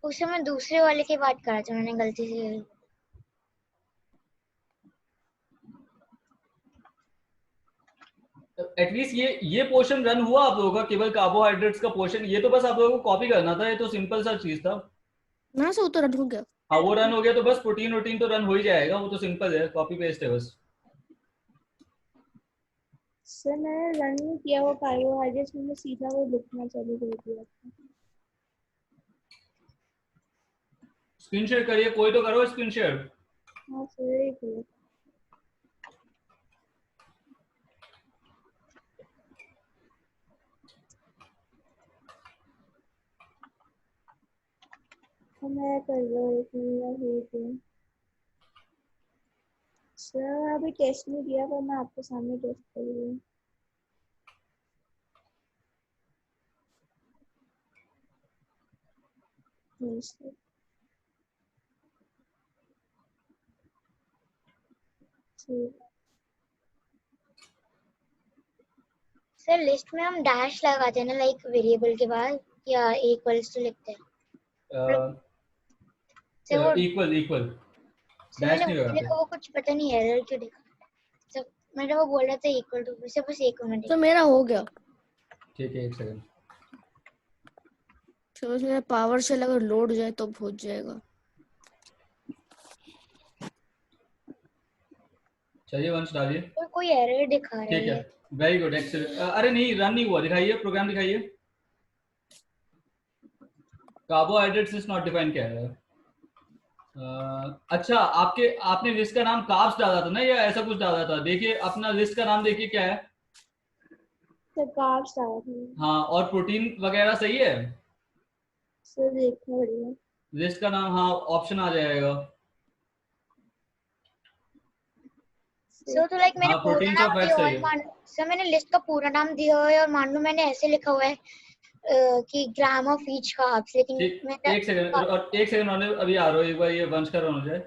उस समय दूसरे वाले की बात कर रहा था, मैंने गलती से। एटलीस्ट ये पोर्शन रन हुआ आप लोगों का, केवल कार्बोहाइड्रेट्स का पोर्शन, ये तो बस आप लोगों को कॉपी करना था। ये तो सिंपल सा चीज था। ना सर वो तो रन हो गया। हाँ, वो रन हो गया तो बस प्रोटीन वोटीन तो रन हो ही जाएगा। वो तो सिंपल है, कॉपी पेस्ट है बस। सर मैंने रन नहीं किया वो कार्बोहाइड्रेट्स, मैंने सीधा वो लिखना चालू कर दिया था। स्क्रीन शेयर करिए, कोई तो करो स्क्रीन शेयर। हाँ सर एक मिनट। हाँ, मैं कर रहा हूँ, एक मिनट वेट करो। सर अभी टेस्ट नहीं दिया, पर मैं आपके सामने टेस्ट कर रही हूँ। Yes, sir. ठीक। सर लिस्ट में हम डैश लगाते हैं ना, लाइक वेरिएबल के बाद, या इक्वल्स टू लिखते हैं? सर वो इक्वल इक्वल, सर डैश मैंने नहीं वो लगाते। लिखा, वो कुछ पता नहीं एरर क्यों दिखा। सर मेरा वो बोल रहा था इक्वल टू, फिर से बस 1 मिनट। तो मेरा हो गया। ठीक है, एक सेकंड। तो बस मेरा पावर शेल अगर लोड जाए तो हो जाएगा। चलिए वंश डालिए। और कोई एरर दिखा रहा ठीक है, है। Very good, excellent. अरे नहीं, रन नहीं हुआ, दिखाइए प्रोग्राम दिखाइए। कार्बोहाइड्रेट्स इज नॉट डिफाइंड कह रहा है। अच्छा, आपने लिस्ट का नाम कार्ब्स डाला था ना, या ऐसा कुछ डाला था? देखिए अपना लिस्ट का नाम देखिए क्या है। सर कार्ब्स डाला था। हाँ, और प्रोटीन वगैरह सही है? सर देखना पड़ेगा। लिस्ट का नाम, हाँ ऑप्शन आ जाएगा। सो तो लाइक मैंने हाँ, पूरा प्रोटीन नाम ऑफ फैट दिया सही और है। मान सर मैंने लिस्ट का पूरा नाम दिया है और मान लो मैंने ऐसे लिखा हुआ है कि ग्राम ऑफ ईच कार्ब्स, लेकिन ठीक, मैंने एक सेकंड, और एक सेकंड होने अभी आ रहा हो, एक बार ये वंश का रन हो जाए।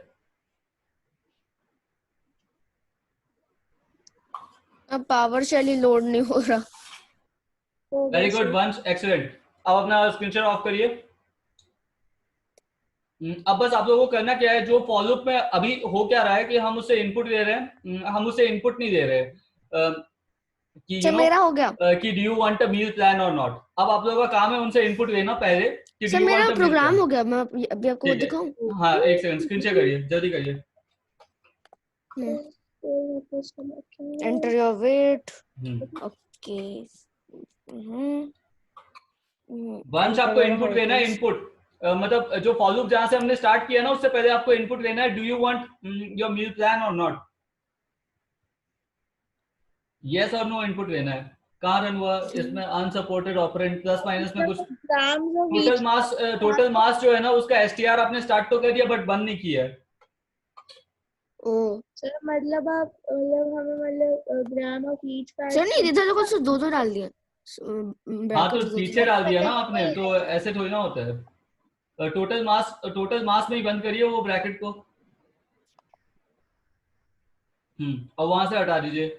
अब पावर शेल ही लोड नहीं हो रहा। हो गया वेरी गुड सर। वंश, एक्सीलेंट। अब अपना स्क्रीन शेयर ऑफ करिए। अब बस आप लोगों को करना क्या है, जो फॉलोअप में अभी हो क्या रहा है कि हम उससे इनपुट दे रहे हैं, हम उससे इनपुट नहीं दे रहे कि सर मेरा हो गया। कि do you want a meal plan और नॉट। अब आप लोगों का काम है उनसे इनपुट देना पहले कि डू सर यू मेरा want a meal program plan. हो गया। मैं अभी आपको वो ठीक है, दिखाऊं? हाँ एक सेकंड, स्क्रीन शेयर करिए, जल्दी करिए। Enter your weight. Hmm. Okay. वंश आपको इनपुट लेना है, इनपुट मतलब जो फॉलोअप जहां से हमने स्टार्ट किया ना, उससे पहले आपको इनपुट लेना है, do you want your meal plan और नॉट। यस और नो इनपुट लेना है। कहाँ रन हुआ इसमें? अनसपोर्टेड ऑपरेंड, प्लस माइनस में कुछ। ग्राम्स ऑफ टोटल मास जो है ना, उसका एसटीआर आपने स्टार्ट तो कर दिया बट बंद नहीं किया है। ओ सर मतलब आप मतलब हमें मतलब ग्राम ऑफ ईच का सर नहीं, इधर देखो, दो दो डाल दिए हाँ तो ब्रैकेट पीछे डाल दिया ना आपने, तो ऐसे थोड़ी ना होता है। टोटल मास में ही बंद करिए वो ब्रैकेट को। और वहां से हटा दीजिए।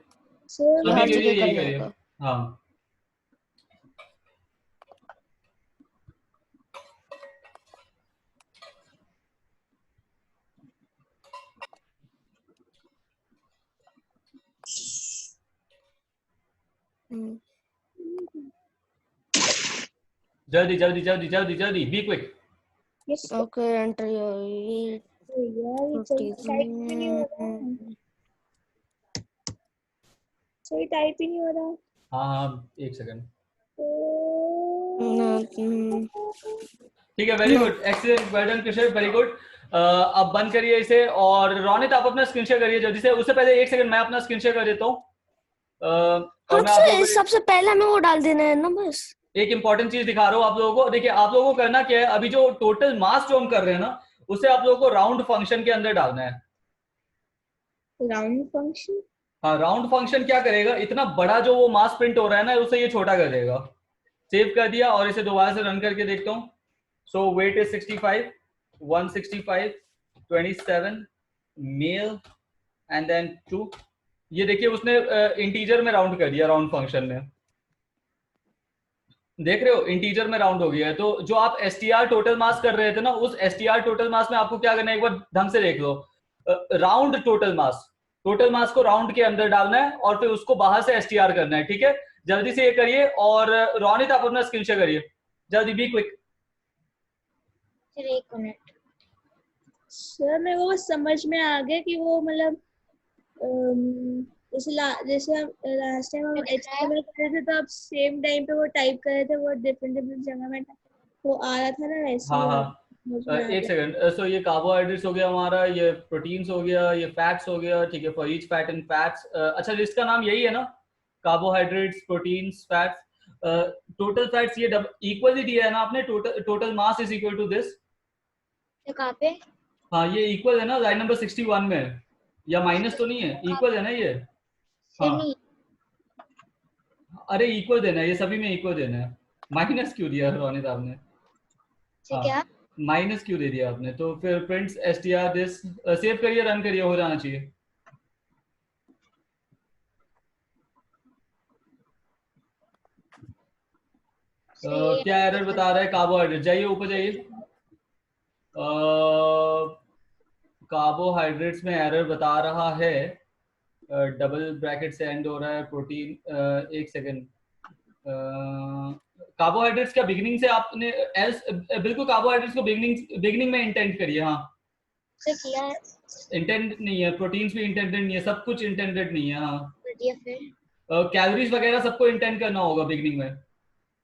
सर अभी हर के लिए जगह यही करना करिए। होगा। हाँ, जल्दी जल्दी जल्दी जल्दी जल्दी, be quick. Okay, enter your weight. यार ये टाइप भी नहीं हो रहा है। सही टाइप ही नहीं हो रहा। हाँ हाँ, एक सेकंड। नहीं ठीक है, very good, excellent, well done Krishna, very good. अब बंद करिए इसे, और रोनित आप अपना स्क्रीन शेयर करिए जल्दी से। उससे पहले एक सेकंड मैं अपना स्क्रीन शेयर कर देता हूँ, और मैं आप लोगों को सबसे पहले हमें वो डाल देना है ना बस। एक इंपॉर्टेंट चीज दिखा रहा हूँ आप लोगों को। देखिए आप लोगों को करना क्या है, अभी जो टोटल मास जो हम कर रहे हैं ना, उसे आप लोगों को राउंड फंक्शन के अंदर डालना है। Round function? हाँ, राउंड फंक्शन क्या करेगा, इतना बड़ा जो वो मास प्रिंट हो रहा है ना, उसे ये छोटा कर देगा। सेव कर दिया, और इसे दोबारा से रन करके देखता हूँ। So weight is 65, 165, 27, male and then 2। ये देखिए उसने इंटीजर में राउंड कर दिया, राउंड फंक्शन में। देख रहे हो, इंटीजर में राउंड हो गया है। तो जो आप एसटीआर टोटल मास कर रहे थे ना, उस एसटीआर टोटल मास में आपको क्या करना है, एक बार ढंग से देख लो। राउंड टोटल मास को राउंड के अंदर डालना है, और फिर उसको बाहर से एसटीआर करना है। ठीक है, जल्दी से ये करिए। और रोनित आप अपना स्क्रीन शेयर करिए जल्दी, be quick. Sir 1 minute. Sir मेरे को बस समझ में आ गया कि वो मतलब जैसे हम लास्ट टाइम हम एचटीएमएल कर रहे थे, तो आप सेम टाइम पे वो टाइप कर रहे थे, वो डिफरेंट डिफरेंट जगह में वो आ रहा था ना, वैसे हाँ ही हाँ, समझ में आ एक गया। सेकंड। सो ये कार्बोहाइड्रेट्स हो गया हमारा, ये प्रोटीन्स हो गया, ये फैट्स हो गया। ठीक है, for each fat and fats. अच्छा, लिस्ट का नाम यही है ना, carbohydrates, proteins, fats. Total fats ये इक्वली दिया है ना आपने, total mass is equal to this. तो कहाँ पे? हाँ, ये इक्वल है ना लाइन नंबर 61 में, या माइनस तो नहीं है, इक्वल है ना ये? सर हाँ, नहीं। अरे इक्वल देना है, ये सभी में इक्वल देना है। माइनस क्यों दिया रोनित आपने? सर हाँ, क्या? माइनस क्यों दे दिया आपने? तो फिर प्रिंट्स एसटीआर दिस। सेव करिए, रन करिए, हो जाना चाहिए। क्या एरर बता रहा है? कार्बोहाइड्रेट, जाइए ऊपर जाइए। कार्बोहाइड्रेट्स में एरर बता रहा है डबल ब्रैकेट से एंड हो रहा है, प्रोटीन, एक सेकेंड, कार्बोहाइड्रेट्स क्या बिगिनिंग से आपने एल्स बिल्कुल कार्बोहाइड्रेट्स को बिगिनिंग में इंटेंड करिए। हाँ सर किया है, इंटेंड नहीं है, प्रोटीन्स भी इंटेंडेड नहीं है, सब कुछ इंटेंडेड नहीं है। हाँ कर दिया फिर। कैलोरीज वगैरह सबको इंटेंड करना होगा बिगिनिंग में,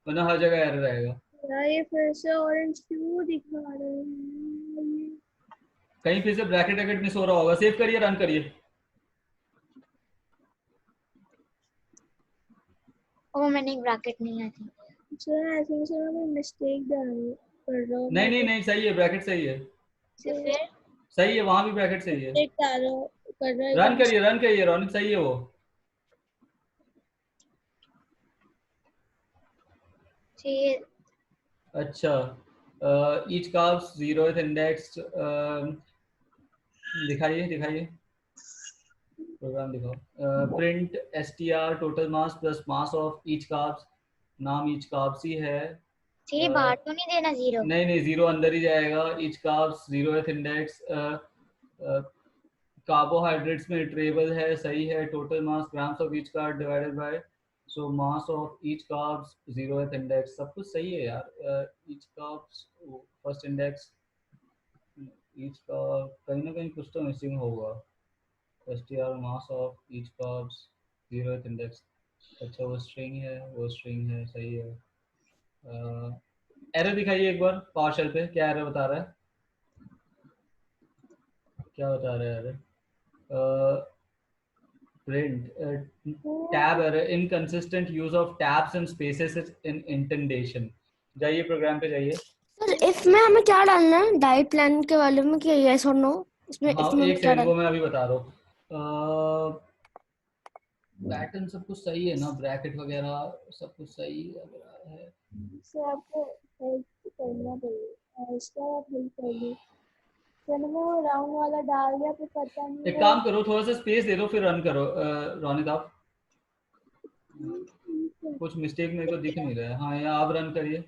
वरना हर जगह एरर आएगा। यार ये फिर से ऑरेंज क्यों दिखा रहे हैं? कहीं फिर से ब्रैकेट वैकेट मिस हो रहा होगा। सेव करिए, रन करिए। ओ मैंने एक ब्रैकेट नहीं आई थी। सर आई थिंक सर मैं मिस्टेक डाल कर रहा हूँ। नहीं नहीं नहीं, सही है, ब्रैकेट सही है, तो फिर सही है, वहां भी ब्रैकेट सही है। मिस्टेक डाल रहा हूँ, कर रहा है रन करिए, रन करिए रोनित, सही है वो। चाहिए। अच्छा, ईच कार्ब्स zeroth इंडेक्स, दिखाइए दिखाइए, प्रोग्राम दिखाओ। Print str total mass plus mass of each carbs, नाम ईच कार्ब्स ही है। चाहिए बाहर तो नहीं देना 0। नहीं नहीं, जीरो अंदर ही जाएगा। Each carbs zeroth index, carbohydrates में ट्रेबल है, सही है। Total mass grams of each carb divided by, so mass of each carbs zeroth index, सब कुछ सही है यार। Each carbs first index, each का कहीं ना कहीं कुछ तो मिसिंग होगा। str mass of each carbs zeroth index, अच्छा वो स्ट्रिंग है, वो स्ट्रिंग है, सही है। एरर दिखाइए एक बार पार्शल पे, क्या एरर बता रहा है, क्या बता रहा है error. Print tab error, inconsistent use of tabs and spaces in indentation। जाइए प्रोग्राम पे जाइए। सर इफ में हमें क्या डालना है डाइट प्लान के वाले में, कि यस और नो? इसमें हाँ इफ में एक क्या सेकंड, वो डालना मैं अभी बता रहा हूँ। पैटर्न सब कुछ सही है ना, ब्रैकेट वगैरह सब कुछ सही लग रहा है। सर आपको हेल्प करना पड़ेगा, इसका आप हेल्प कर लो। मैंने वो राउंड वाला डाल दिया, तो पता नहीं एक वो काम करो, थोड़ा सा स्पेस दे दो फिर रन करो। रोनित आप, कुछ मिस्टेक मेरे को दिख नहीं रहा है। हाँ यहाँ आप रन करिए।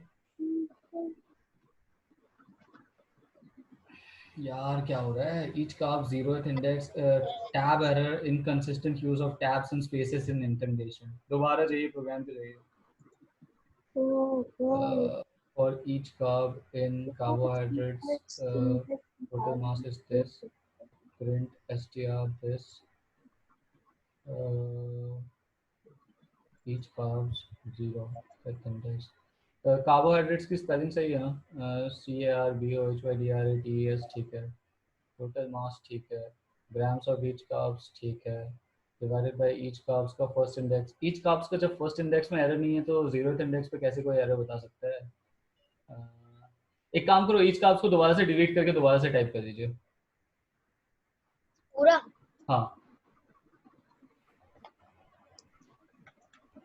यार क्या हो रहा है, each carb zeroth index, tab error, inconsistent use of tabs and spaces in indentation. दोबारा जाइए प्रोग्राम पे जाइए। For each carb in carbohydrates, total mass is this, print str this, each carbs zero with index। Carbohydrates की स्पेलिंग सही है ना, CARBOHYDRATES ठीक है। टोटल मास ठीक है। ग्राम्स ऑफ ईच कार्ब्स ठीक है। डिवाइडेड बाय ईच कार्ब्स का फर्स्ट इंडेक्स, ईच कार्ब्स का जब फर्स्ट इंडेक्स में एरर नहीं है तो zeroth इंडेक्स पे कैसे कोई एरर बता सकता है। एक काम करो, ईच कार्ब्स को दोबारा से डिलीट करके दोबारा से टाइप कर दीजिए। पूरा हाँ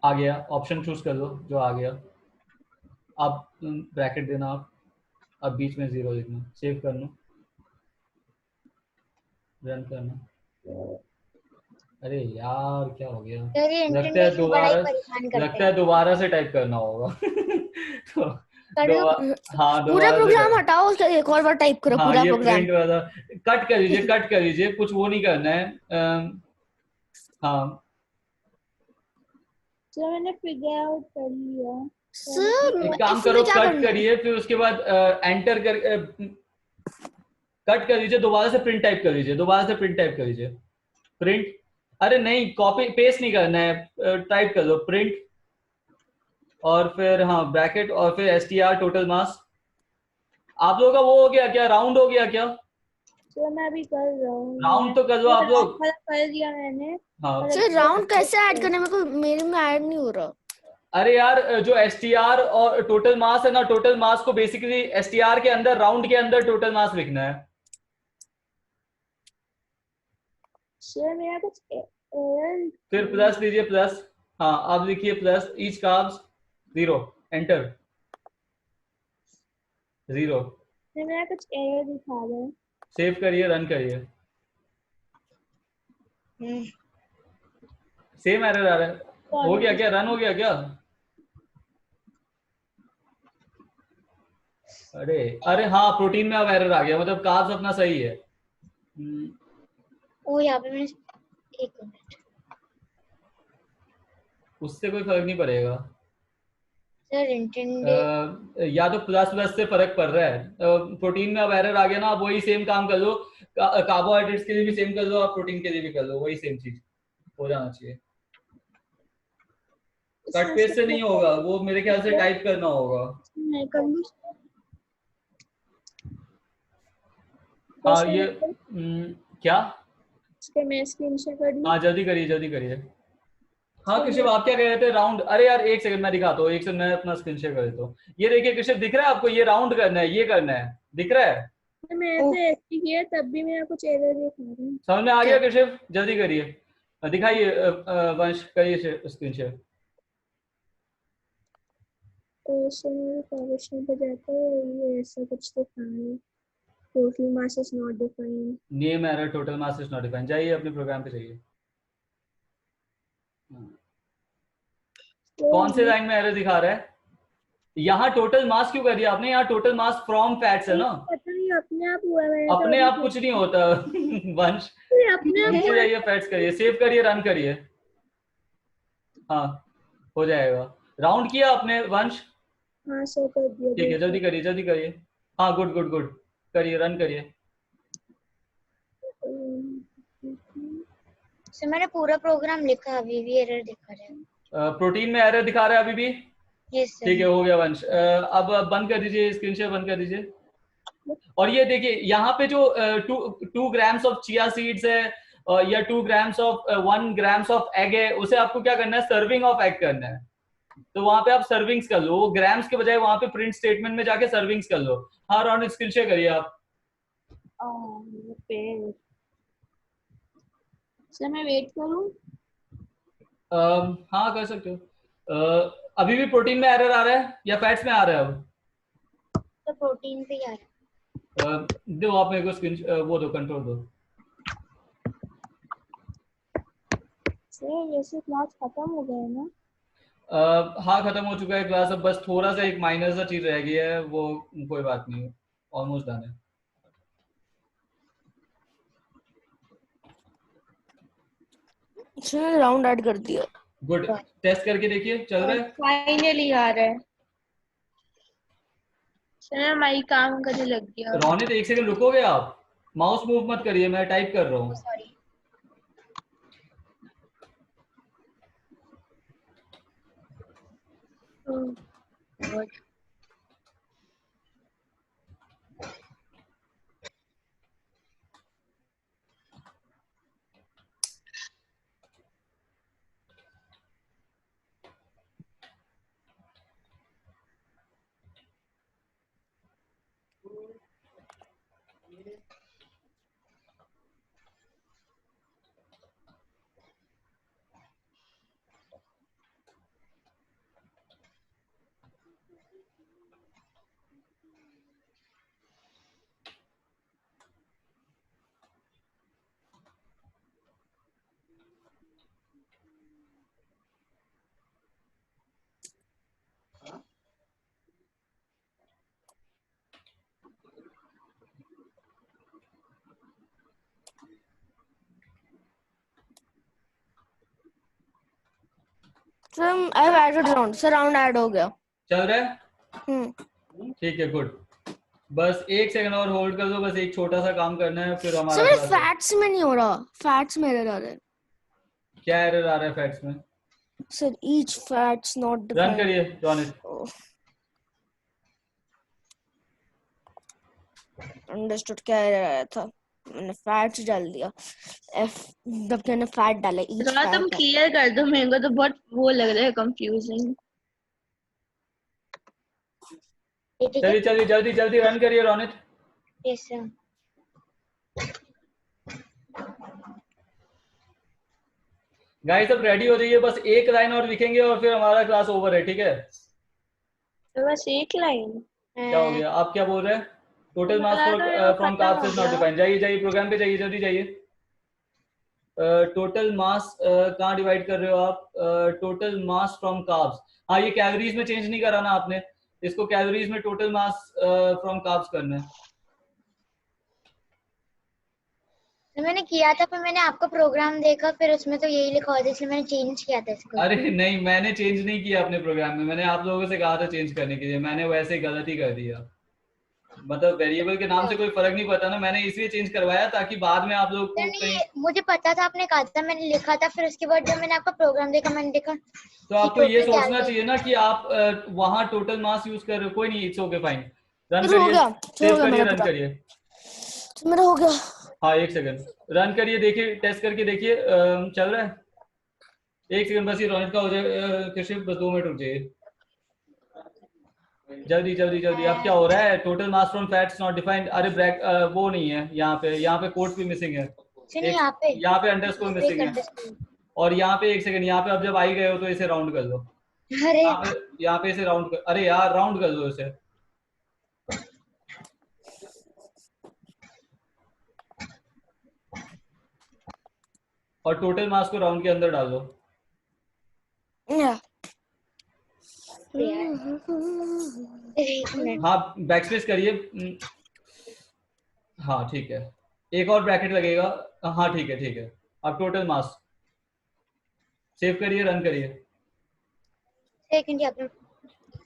आ गया, ऑप्शन चूज कर लो जो आ गया। अब ब्रैकेट देना आप, अब बीच में जीरो लिखना, सेव करना, रन करना। अरे यार क्या हो गया, यार ये लगता है इंटेंटेशन बड़ा ही दोबारा, परेशान करता लगता है दोबारा से टाइप करना होगा। तो कर दो। हाँ पूरा दोबारा से प्रोग्राम टाइप, हटाओ, उसका एक और बार टाइप करो हाँ पूरा ये प्रोग्राम। प्रिंट वाला कट कर लीजिए, कट कर लीजिए, कुछ वो नहीं करना है। हाँ सर मैंने फिगर आउट कर लिया। सर एक काम इसमें करो, क्या कट करना है? करिए, फिर उसके बाद एंटर कर, कट कर लीजिए, दोबारा से प्रिंट टाइप कर लीजिए, दोबारा से प्रिंट टाइप कर लीजिए। प्रिंट, अरे नहीं कॉपी पेस्ट नहीं करना है, टाइप कर दो प्रिंट और फिर हाँ ब्रैकेट और फिर str टोटल मास। आप लोगों का वो हो गया क्या, राउंड हो गया क्या? सर मैं अभी कर रहा हूँ, राउंड तो कर दो आप लोग। कर दिया मैंने। हाँ सर राउंड कैसे ऐड करने में, कोई मेरे में ऐड नहीं हो रहा। अरे यार जो str और टोटल मास है ना, टोटल मास को बेसिकली str के अंदर, राउंड के अंदर टोटल मास लिखना है। सर मेरा कुछ एरर, फिर प्लस लीजिए, प्लस, हाँ अब लिखिए plus each carbs zero, enter, zero, मेरा कुछ एरर दिखा रहा है। सेव करिए, रन करिए। सेम एरर आ रहा है, हो गया क्या, रन हो गया क्या? अरे अरे हाँ प्रोटीन में अब एरर आ गया, मतलब कार्ब्स अपना सही है। ओ यहाँ पे मैंने एक मिनट उससे कोई फर्क नहीं पड़ेगा। सर इंटेंडेड या तो प्लस प्लस से फर्क पड़ रहा है। प्रोटीन में अब एरर आ गया ना, आप वही सेम काम कर लो, कार्बोहाइड्रेट्स के लिए भी सेम कर लो, आप प्रोटीन के लिए भी कर लो, वही सेम चीज हो जाना चाहिए। कट पेस्ट से नहीं होगा वो, मेरे ख्याल से टाइप करना होगा। मैं कर लूं? हाँ ये क्या? इसके मैं स्क्रीन शेयर कर दूं? हाँ जल्दी करिए जल्दी करिए। हाँ कृषिव आप क्या कह रहे थे? राउंड, अरे यार एक सेकंड मैं दिखाता हूँ, एक सेकंड मैं अपना स्क्रीन शेयर कर देता हूँ। ये देखिए कृषिव, दिख रहा है आपको? ये राउंड करना है, ये करना है, दिख रहा है? मैं तो ऐसे किया तब भी मेरा कुछ एरर दिखा रहा है। समझ में आ गया कृषिव? जल्दी करिए, दिखाइए वंश, करिए स्क्रीन शेयर। क्वेश्चन पे जाता है, ये ऐसा कुछ दिखा रहा है, total mass is not defined. Name error, total mass is not defined. जाइए अपने प्रोग्राम पे जाइए। कौन से लाइन में एरर दिखा रहा है? यहाँ टोटल मास क्यों कर दिया आपने? यहाँ टोटल मास फ्रॉम फैट्स है ना, पता नहीं अपने आप हुआ है। अपने आप कुछ नहीं होता। वंश अपने आप नीचे जाइए, फैट्स करिए, सेव करिए, रन करिए। हाँ हो जाएगा। राउंड किया आपने वंश? हाँ सर कर दिया। ठीक है जल्दी करिए जल्दी करिए। हाँ गुड गुड गुड, करिए, रन करिए। सर मैंने पूरा प्रोग्राम लिखा, अभी भी एरर दिखा रहा है। प्रोटीन में एरर दिखा रहा है अभी भी? Yes sir. ठीक है हो गया वंश। अब बंद कर दीजिए, स्क्रीन शेयर बंद कर दीजिए। और ये देखिए यहाँ पे जो 2 ग्राम्स ऑफ चिया सीड्स है या 2 grams of 1 grams of egg है, उसे आपको क्या करना है? सर्विंग ऑफ एग करना है। तो वहां पे आप सर्विंग्स कर लो, वो ग्राम्स के बजाय वहां पे प्रिंट स्टेटमेंट में जाके सर्विंग्स कर लो। हाँ राउंड स्क्रीन शेयर करिए आप। सर मैं वेट करूं? हाँ कर सकते हो। अभी भी प्रोटीन में एरर आ रहा है या फैट्स में आ रहा है अब? तो प्रोटीन पे ही आ रहा है। दो आप मेरे को स्क्रीन वो दो, कंट्रोल दो। सर वैसे क्लास खत्म हो गया है ना? हाँ खत्म हो चुका है क्लास, अब बस थोड़ा सा एक माइनर सा चीज रह गया है, वो कोई बात नहीं, ऑलमोस्ट डन है। इसने राउंड ऐड कर दिया। गुड, टेस्ट करके देखिए चल रहा है? फाइनली आ रहा है। सर मैं काम करने लग गया। रोनित एक सेकंड रुकोगे आप? माउस मूव मत करिए, मैं टाइप कर रहा हूँ। Sorry. Sir I have added round, sir round add हो गया। चल रहा है? ठीक है गुड। बस एक सेकंड और होल्ड कर दो, बस एक छोटा सा काम करना है, फिर हमारा सर class- फैट्स में नहीं हो रहा, फैट्स में एरर आ रहा है। क्या एरर आ रहा है फैट्स में? Sir each fats not run defined. करिए रोनित। अंडरस्टूड, क्या एरर आया था? मैंने फैट्स डाल दिया, एफ जब मैंने फैट डाला ईच थोड़ा तुम फैट। क्लियर कर दो, मेरे को तो बहुत वो लग रहा है, कंफ्यूजिंग। ठीक है। चलिए चलिए जल्दी जल्दी रन करिए रोनित। Yes sir. गाइस अब रेडी हो जाइए, बस एक लाइन और लिखेंगे और फिर हमारा क्लास ओवर है, ठीक है? तो बस एक लाइन। क्या हो गया? आप क्या बोल रहे हैं? Total mass from carbs is not defined. जाइए जाइए प्रोग्राम पे जाइए, जल्दी जाइए। टोटल मास कहाँ डिवाइड कर रहे हो आप? Total mass from carbs. हाँ ये कैलोरीज में चेंज नहीं करा ना आपने, इसको कैलोरीज में टोटल मास फ्रॉम कार्ब्स करना है। तो मैंने किया था, फिर मैंने आपका प्रोग्राम देखा, फिर उसमें तो यही लिखा हुआ था, इसलिए मैंने चेंज किया था इसको। अरे नहीं, मैंने चेंज नहीं किया अपने प्रोग्राम में, मैंने आप लोगों से कहा था चेंज करने के लिए, मैंने वैसे ही गलती कर दिया। मतलब वेरिएबल के नाम से कोई फर्क नहीं पड़ता ना, मैंने इसलिए चेंज करवाया ताकि बाद में आप लोग को तो कहीं। नहीं, मुझे पता था, आपने कहा था, मैंने लिखा था, फिर उसके बाद जब मैंने आपका प्रोग्राम देखा, मैंने देखा तो आपको ये टोटल क्या सोचना है। चाहिए ना कि आप वहां टोटल मास यूज कर रहे हो, कोई नहीं, इट्स ओके फाइन। रन शुरू हो करिए, गया, शुरू सेव हो गया करिए, मेरा रन पूरा, करिए। मेरा हो गया। हाँ एक सेकंड, रन करिए, देखिए टेस्ट करके देखिए चल रहा है। एक सेकंड बस, ये रोनित का हो जाए, कृषि बस 2 मिनट रुक जाइए, जल्दी जल्दी जल्दी। अब क्या हो रहा है, total mass from fats not defined, अरे ब्रैक वो नहीं है यहाँ पे कोट्स भी मिसिंग है, सुनिए एक यहाँ पे अंडरस्कोर मिसिंग है, और यहाँ पे एक सेकंड, यहाँ पे अब जब आई गए हो तो इसे राउंड कर लो, अरे यहाँ पे इसे राउंड कर, अरे यार राउंड कर दो इसे, और टोटल मास को राउंड के अंदर डाल दो। या एक मिनट। हाँ बैकस्पेस करिए, हाँ ठीक है, एक और ब्रैकेट लगेगा, हाँ ठीक है ठीक है। अब टोटल मास सेव करिए, रन करिए। सेकंड या फिर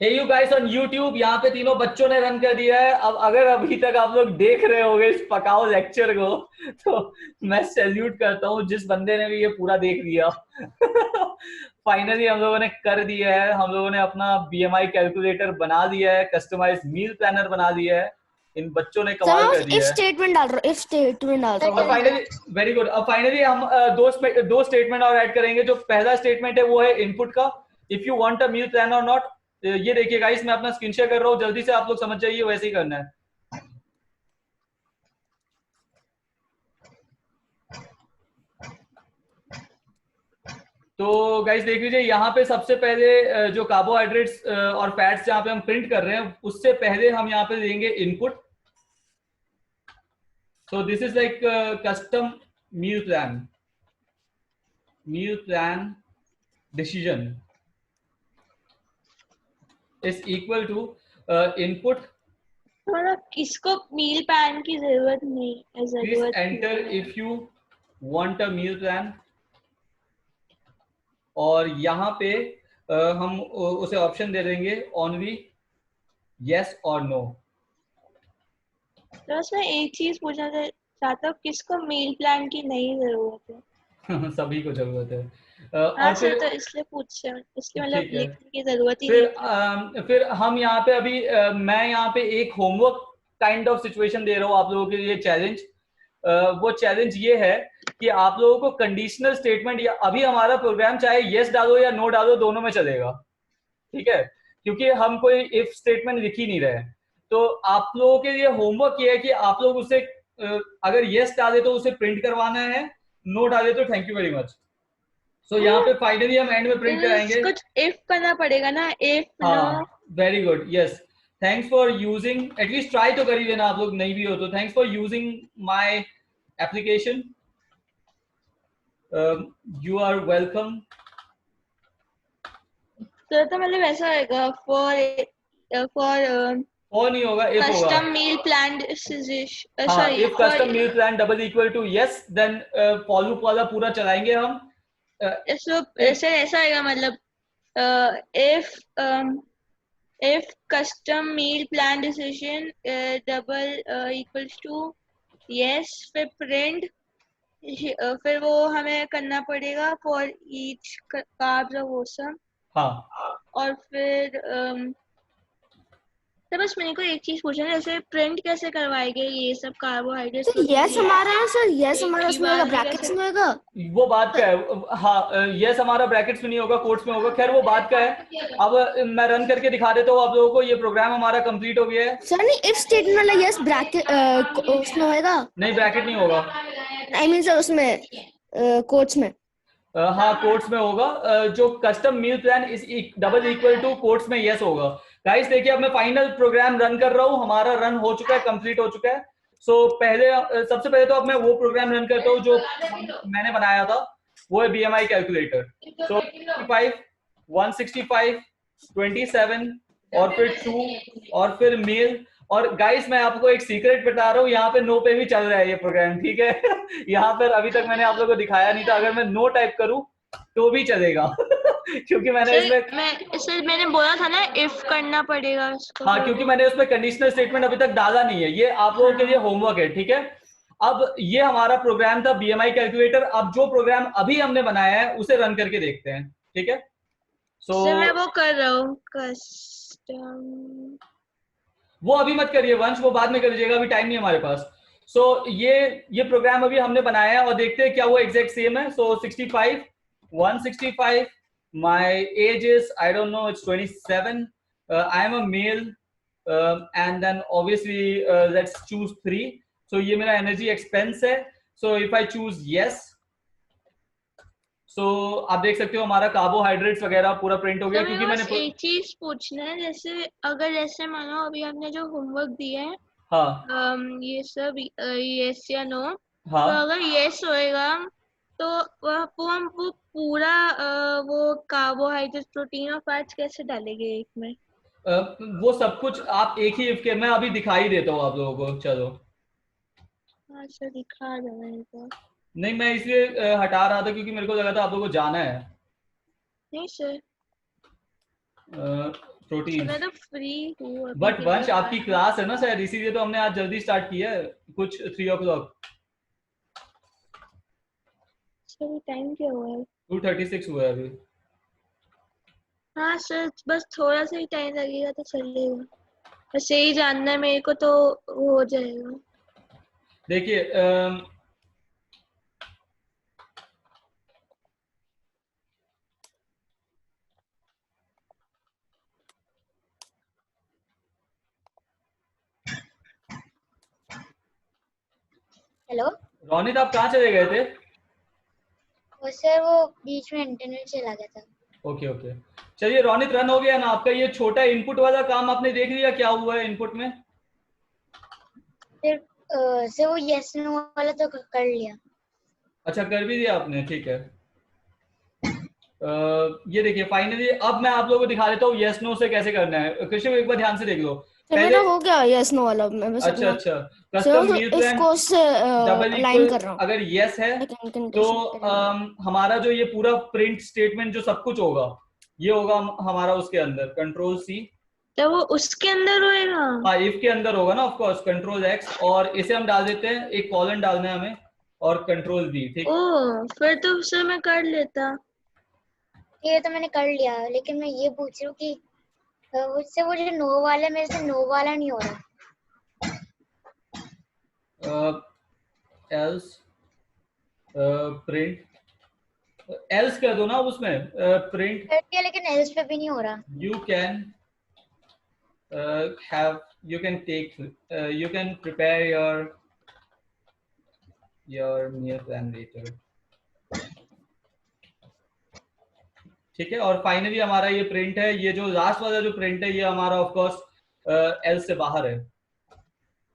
Hey you guys on YouTube, यहाँ पे तीनों बच्चों ने रन कर दिया है। अब अगर अभी तक आप लोग देख रहे होंगे इस पकाओ लेक्चर को, तो मैं सैल्यूट करता हूँ जिस बंदे ने भी ये पूरा देख लिया। फाइनली हम लोगों ने कर दिया है, हम लोगों ने अपना BMI कैलकुलेटर बना दिया है, कस्टमाइज मील प्लानर बना दिया है, इन बच्चों ने कमाल कर इफ दिया है। स्टेटमेंट डाल रहा हूँ, इफ स्टेटमेंट डाल रहा और हूँ। फाइनली वेरी गुड, अब फाइनली हम दो स्टेटमेंट और ऐड करेंगे। जो पहला स्टेटमेंट है वो है इनपुट का, if you want a meal plan और नॉट। ये देखिए गाइस, मैं अपना स्क्रीन शेयर कर रहा हूँ, जल्दी से आप लोग समझ जाइए, वैसे ही करना है। तो गाइस देख लीजिए, यहाँ पे सबसे पहले जो कार्बोहाइड्रेट्स और फैट्स जहाँ पे हम प्रिंट कर रहे हैं, उससे पहले हम यहाँ पे देंगे input. So this is like custom meal plan decision is equal to input. मतलब इसको मील प्लान की जरूरत नहीं है, Please जरूरत enter नहीं है। if you want a meal plan. और यहाँ पे हम उसे ऑप्शन दे देंगे only yes or no. तो बस मैं एक चीज पूछना चाहता हूँ, किसको मील प्लान की नहीं जरूरत है? सभी को जरूरत है। हाँ और सर, फिर तो इसलिए इसलिए मतलब ठीक है, लिखने की जरूरत ही नहीं है। फिर हम यहाँ पे अभी मैं यहाँ पे एक होमवर्क काइंड ऑफ सिचुएशन दे रहा हूँ आप लोगों के लिए, चैलेंज। वो चैलेंज ये है कि आप लोगों को कंडीशनल स्टेटमेंट, या अभी हमारा प्रोग्राम चाहे यस डालो या नो डालो दोनों में चलेगा, ठीक है, क्योंकि हम कोई इफ स्टेटमेंट लिख ही नहीं रहे। तो आप लोगों के लिए होमवर्क ये है कि आप लोग उसे अगर यस डाले तो उसे प्रिंट करवाना है, नो डाले तो थैंक यू वेरी मच। सो यहाँ पे फाइनली हम एंड में प्रिंट कराएंगे। कुछ इफ करना पड़ेगा ना, इफ हाँ very good, yes, thanks for using, at least try तो करिए ना, आप लोग नहीं भी हो तो। Thanks for using my application, you are welcome. तो मतलब ऐसा होगा, फॉर और नहीं होगा, इफ होगा। कस्टम मील प्लान, हाँ, sorry, if custom meal plan double equal to yes, then follow वाला पूरा चलाएंगे हम। ऐसे ऐसा आएगा, मतलब if custom meal plan decision double equals to yes, फिर print, फिर वो हमें करना पड़ेगा for each carbs और वो सब। हाँ, और फिर तो बस मेरे को एक चीज पूछना है, जैसे प्रिंट कैसे करवाएंगे ये सब कार्बोहाइड्रेट्स? सर यस हमारा है, सर यस हमारा एक ही उसमें होगा, बार में ब्रैकेट्स कैसे? में होगा। वो बात का है। हाँ यस हमारा ब्रैकेट्स में नहीं होगा, कोट्स में होगा, खैर वो बात का है। अब मैं रन करके दिखा देता हूँ आप लोगों को, ये प्रोग्राम हमारा कंप्लीट हो गया है। सर नहीं, इफ स्टेटमेंट वाला यस ब्रैकेट उसमें होएगा, नहीं ब्रैकेट नहीं होगा। आई मीन सर उसमें कोट्स में। हाँ कोट्स में होगा, जो custom meal plan is double equal to quotes में यस होगा। गाइस देखिए, अब मैं फाइनल प्रोग्राम रन कर रहा हूँ, हमारा रन हो चुका है, कंप्लीट हो चुका है। सो सबसे पहले तो अब मैं वो प्रोग्राम रन करता हूँ जो मैंने बनाया था, वो है BMI कैलकुलेटर। सो 55, 165, 27 और फिर 2 और फिर मेल। और गाइस मैं आपको एक सीक्रेट बता रहा हूँ, यहाँ पे नो पे भी चल रहा है ये प्रोग्राम, ठीक है। यहाँ पर अभी तक मैंने आप लोगों को दिखाया नहीं था, अगर मैं नो टाइप करूँ तो भी चलेगा। क्योंकि मैंने इसमें सर मैंने बोला था ना इफ करना पड़ेगा उसको। हाँ, क्योंकि मैंने उसमें कंडीशनल स्टेटमेंट अभी तक डाला नहीं है, ये आप लोगों के लिए होमवर्क है, ठीक है। अब ये हमारा प्रोग्राम था BMI कैलकुलेटर। अब जो प्रोग्राम अभी हमने बनाया है उसे रन करके देखते हैं, ठीक है। सर मैं वो कर रहा हूँ कस्टम। वो अभी मत करिए वंश, वो बाद में कर लीजिएगा, अभी टाइम नहीं है हमारे पास। ये प्रोग्राम अभी हमने बनाया है और देखते हैं क्या वो एग्जैक्ट सेम है। 65 165, my age is I don't know, it's 27, I am a male, and then obviously let's choose 3। सो ये मेरा एनर्जी एक्सपेंस है। So if I choose yes, आप देख सकते हो हमारा कार्बोहाइड्रेट्स वगैरह पूरा प्रिंट हो गया, क्योंकि मैंने एक चीज पूछना है, जैसे अगर जैसे मानो अभी हमने जो होमवर्क दिया है, हाँ ये सब यस या नो, हाँ तो अगर यस होएगा तो वो पूरा वो कार्बोहाइड्रेट, प्रोटीन और फैट्स कैसे डालेंगे एक में? वो सब कुछ आप एक ही इफ के, मैं अभी दिखाई देता हूँ आप लोगों को, चलो। हाँ सर दिखा दो मेरे को। नहीं, मैं इसलिए हटा रहा था क्योंकि मेरे को लगा था आप लोगों को जाना है। नहीं सर, प्रोटीन, मैं तो फ्री हूँ अभी बट के वंश लिए। आपकी क्लास है ना शायद, इसीलिए तो हमने आज जल्दी स्टार्ट किया है, कुछ 3 o'clock। सर टाइम क्या हुआ है? 2:36 हुआ है अभी। हाँ सर, बस थोड़ा सा ही टाइम लगेगा तो चलेगा, बस यही जानना है मेरे को तो हो जाएगा। देखिए हेलो। रोनित, आप कहाँ चले गए थे? और सर वो बीच में इंटरनेट चला गया था। ओके ओके, चलिए रोनित, रन हो गया ना आपका ये छोटा इनपुट वाला काम? आपने देख लिया क्या हुआ है इनपुट में? फिर सर वो यस नो वाला तो कर लिया। अच्छा, कर भी दिया आपने, ठीक है। ये देखिए फाइनली अब मैं आप लोगों को दिखा देता हूँ यस नो से कैसे करना है। कृष्ण एक बार ध्यान से देख लो तो पहले। मेरा हो गया यस नो वाला, मैं बस अच्छा अपना अच्छा, sir custom meal if plan को से डबल अलाइन इक्वल कर रहा हूँ अगर यस है कंडीशन तो हमारा जो ये पूरा प्रिंट स्टेटमेंट जो सब कुछ होगा, ये होगा हमारा उसके अंदर कंट्रोल सी। तो वो उसके अंदर होएगा? हाँ, इफ के अंदर होगा ना, ऑफ कोर्स कंट्रोल एक्स, और इसे हम डाल देते हैं, एक कॉलन डालना है हमें, और कंट्रोल डी, ठीक। ओ फिर तो सर मैं कर लेता। ये तो मैंने कर लिया, लेकिन मैं ये पूछ रही हूँ कि उससे वो जो नो वाला है, मेरे से नो वाला नहीं हो रहा। एल्स प्रिंट एल्स कर दो ना उसमें, प्रिंट कर दिया लेकिन एल्स पे भी नहीं हो रहा। you can you can take you can prepare your meal plan later, ठीक है। और फाइनली हमारा ये प्रिंट है, ये जो लास्ट वाला जो प्रिंट है ये हमारा ऑफ कोर्स एल से बाहर है,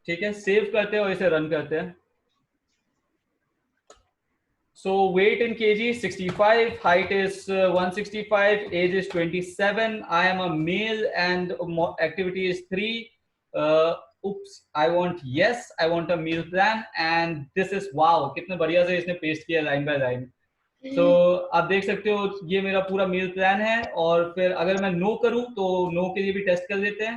ठीक है। सेव करते हैं और इसे रन करते हैं। So weight in kg 65, height is 165, age is 27, I am a male and activity is 3. Oops, I want yes, I want a meal plan and this is wow, कितने बढ़िया से इसने पेस्ट किया लाइन बाय लाइन। So आप देख सकते हो ये मेरा पूरा मील प्लान है, और फिर अगर मैं नो करूं तो नो के लिए भी टेस्ट कर लेते हैं।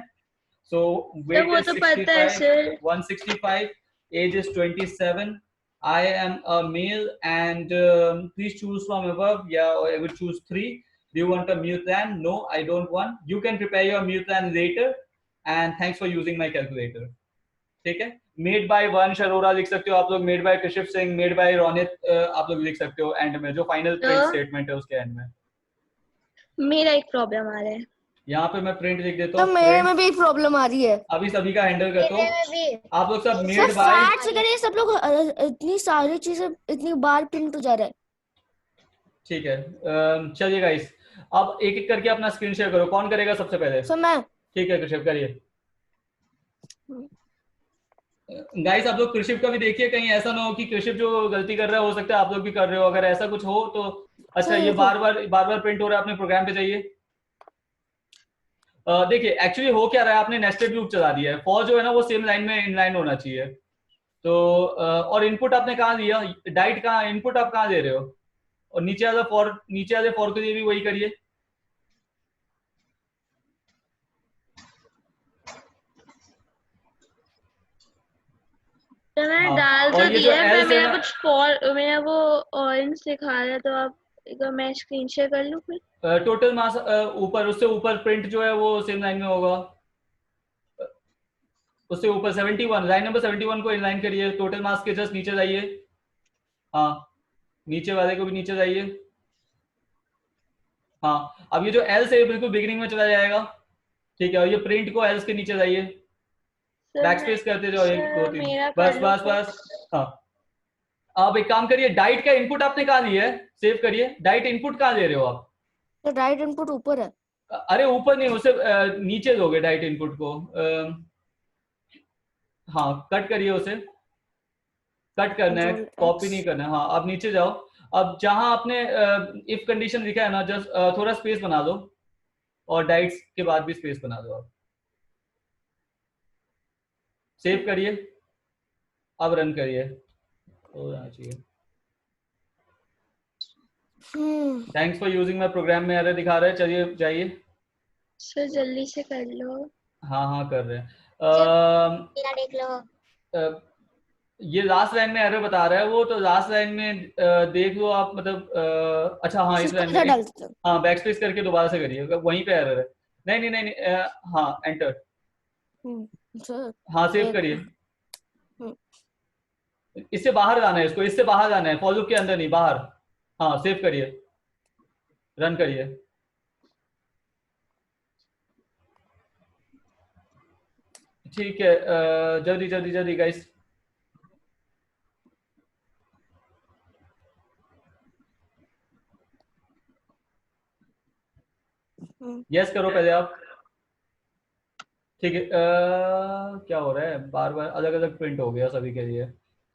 So weight वो is तो पता है 65, sir. 165, age is 27, I am a male and please choose from above. Yeah, or I would choose 3. Do you want a meal plan? No, I don't want. You can prepare your meal plan later. And thanks for using my calculator. ठीक है। Made by वंश अरोरा लिख सकते हो आप लोग, made by कृषिप Singh, made by Ronit आप लोग लिख सकते हो एंड में, जो फाइनल प्रिंट स्टेटमेंट है उसके एंड में। मेरा एक प्रॉब्लम आ रहा है, यहाँ पे मैं प्रिंट लिख देता तो हूँ। मेरे में भी एक प्रॉब्लम आ रही है। अभी सभी का हैंडल करता मेरे हूँ। में भी आप लोग सब सर मेड बाय, फैट्स अगर ये सब लोग इतनी सारी चीजें इतनी बार प्रिंट हो जा रहा है। ठीक है। चलिए गाइस, अब एक एक करके अपना स्क्रीन शेयर करो। कौन करेगा सबसे पहले? सर मैं। ठीक है कृषिप करिए। गाइस आप लोग कृषिप का भी देखिए, कहीं ऐसा ना हो कि कृषिप जो गलती कर रहा है हो सकता है आप लोग भी कर रहे हो, अगर ऐसा कुछ हो तो। अच्छा, सर ये देखो। बार बार प्रिंट हो रहा है, अपने प्रोग्राम पे जाइए। देखिए एक्चुअली हो क्या रहा है, आपने नेस्टेड लूप चला दिया है, फॉर जो है ना वो सेम लाइन में इनलाइन होना चाहिए। तो और इनपुट आपने कहाँ दिया, डाइट कहाँ, इनपुट आप कहाँ दे रहे हो, और नीचे वाला फॉर, नीचे वाले फॉर के लिए भी वही करिए। तो मैंने हाँ, डाल तो और ये जो दिया है, पर एल्स है मेरा ना, कुछ फॉर, मेरा वो ऑरेंज दिखा रहा है, तो आप एक बार मैं स्क्रीन शेयर कर लूँ फिर। टोटल मास ऊपर, उससे ऊपर प्रिंट जो है वो सेम लाइन में होगा, उससे ऊपर 71, लाइन नंबर 71 को इनलाइन करिए, टोटल मास के जस्ट नीचे जाइए। हाँ, नीचे वाले को भी नीचे जाइए। हाँ, अब ये जो एल्स है बिल्कुल बिगिनिंग में चला जाएगा, ठीक है, और ये प्रिंट को एल्स के नीचे जाइए, बैक स्पेस करते जाओ, 1 2 सर 3, मेरा बस कर लो बस फिर। बस। हाँ, अब एक काम करिए, डाइट का इनपुट आपने कहाँ लिया है, सेव करिए, डाइट इनपुट कहाँ दे रहे हो आप। तो राइट इनपुट ऊपर है। अरे ऊपर नहीं, उसे नीचे दोगे डाइट इनपुट को। हाँ, कट करिए उसे, कट करना है, कंट्रोल कॉपी नहीं एक्स। करना है। हाँ, अब नीचे जाओ, अब जहां आपने इफ कंडीशन लिखा है ना, जस्ट थोड़ा स्पेस बना दो, और डाइट्स के बाद भी स्पेस बना दो। आप सेव करिए, अब रन करिए, हो जाना चाहिए। Thanks for using my program में एरर दिखा रहा है, चलिए जाइए। सर जल्दी से कर लो। हाँ हाँ कर रहे हैं। मेरा देख लो। ये लास्ट लाइन में एरर बता रहा है वो, तो लास्ट लाइन में देख लो आप, मतलब अच्छा हाँ, इस लाइन में डाल देते हैं। हाँ बैक स्पेस करके दोबारा से करिए, वहीं पे एरर है। नहीं नहीं नहीं, नहीं हाँ एंटर, सर हाँ सेव एक करिए। हम्म, इससे बाहर जाना है, इसको इससे बाहर जाना है, फॉलो के अंदर नहीं, बाहर। हाँ सेव करिए, रन करिए। ठीक है, जल्दी जल्दी जल्दी गाइस। यस करो पहले आप। ठीक है, क्या हो रहा है, बार बार अलग अलग प्रिंट हो गया सभी के लिए।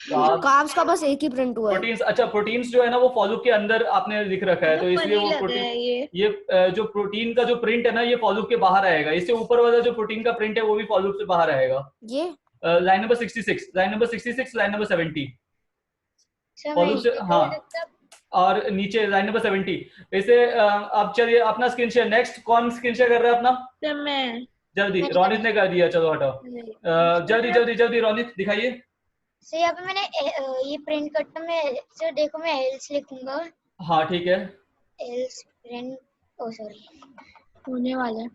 कार्ब्स का बस एक ही प्रिंट हुआ है। प्रोटीन्स, अच्छा प्रोटीन्स जो है ना वो फॉलो के अंदर आपने लिख रखा है, तो इसलिए फनी वो लग रहा प्रोटीन, है ये। ये जो प्रोटीन का जो प्रिंट है ना ये फॉलो के बाहर आएगा, इससे ऊपर वाला जो प्रोटीन का प्रिंट है वो भी फॉलो से बाहर आएगा। ये line number 66, line number 66, line number 70 sir follow मैं से, इसको हाँ, मतलब और नीचे लाइन नंबर 70। इसे अब चलिए अपना स्क्रीन शेयर, नेक्स्ट कौन स्क्रीन शेयर कर रहा है अपना, सर मैं जल्दी, मैंने रोनित ने कर दिया, चलो हटाओ। जल्दी सर जल्दी जल्दी रोनित दिखाइए। सर यहाँ पे मैंने ये प्रिंट करता, मैं सर देखो मैं एल्स लिखूंगा, हाँ ठीक है, एल्स प्रिंट, ओ सॉरी, होने वाला है।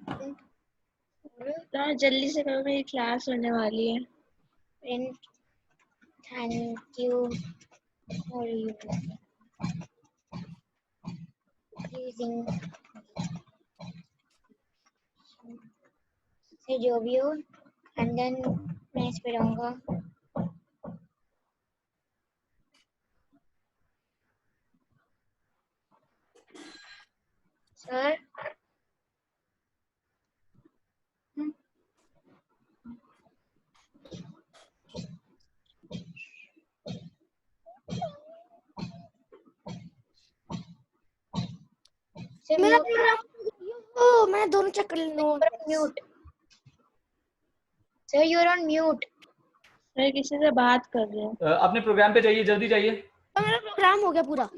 सर जल्दी से करो, मेरी क्लास होने वाली है। Print thank you for using से जो भी हो, एंड देन मैं इस पे रहूंगा। सर सर मेरा म्यूट, ओ मैंने दोनों चेक कर लिए। Mute sir, you are on mute. मैं किसी से बात कर रही हूँ। अपने प्रोग्राम पे जाइए, जल्दी जाइए। तो मेरा प्रोग्राम हो गया पूरा,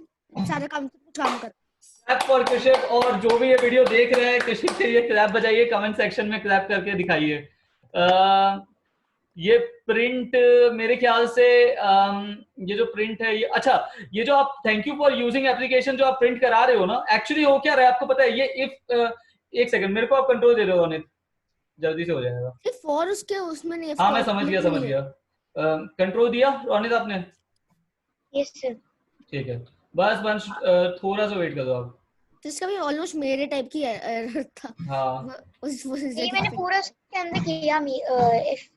सारे काम कुछ काम कर। क्लैप फॉर कृषिक, और जो भी ये वीडियो देख रहे हैं कृषिक के लिए क्लैप बजाइए, कमेंट सेक्शन में क्लैप करके दिखाइए। ये प्रिंट मेरे ख्याल से ये जो प्रिंट है ये, अच्छा ये जो आप thank you for using application जो आप प्रिंट करा रहे हो ना, एक्चुअली हो क्या रहा है आपको पता है, ये इफ एक सेकंड मेरे को आप कंट्रोल दे रहे हो अनित, जल्दी से हो जाएगा। सिर्फ फॉर उसके उसमें नहीं है। हाँ मैं समझ गया कंट्रोल दिया रोनित आपने, यस सर। ठीक है, बस बस थोड़ा सा वेट कर दो आप। जिसका भी ऑलमोस्ट मेरे टाइप की एरर था। हाँ ये मैंने पूरा उसके अंदर किया,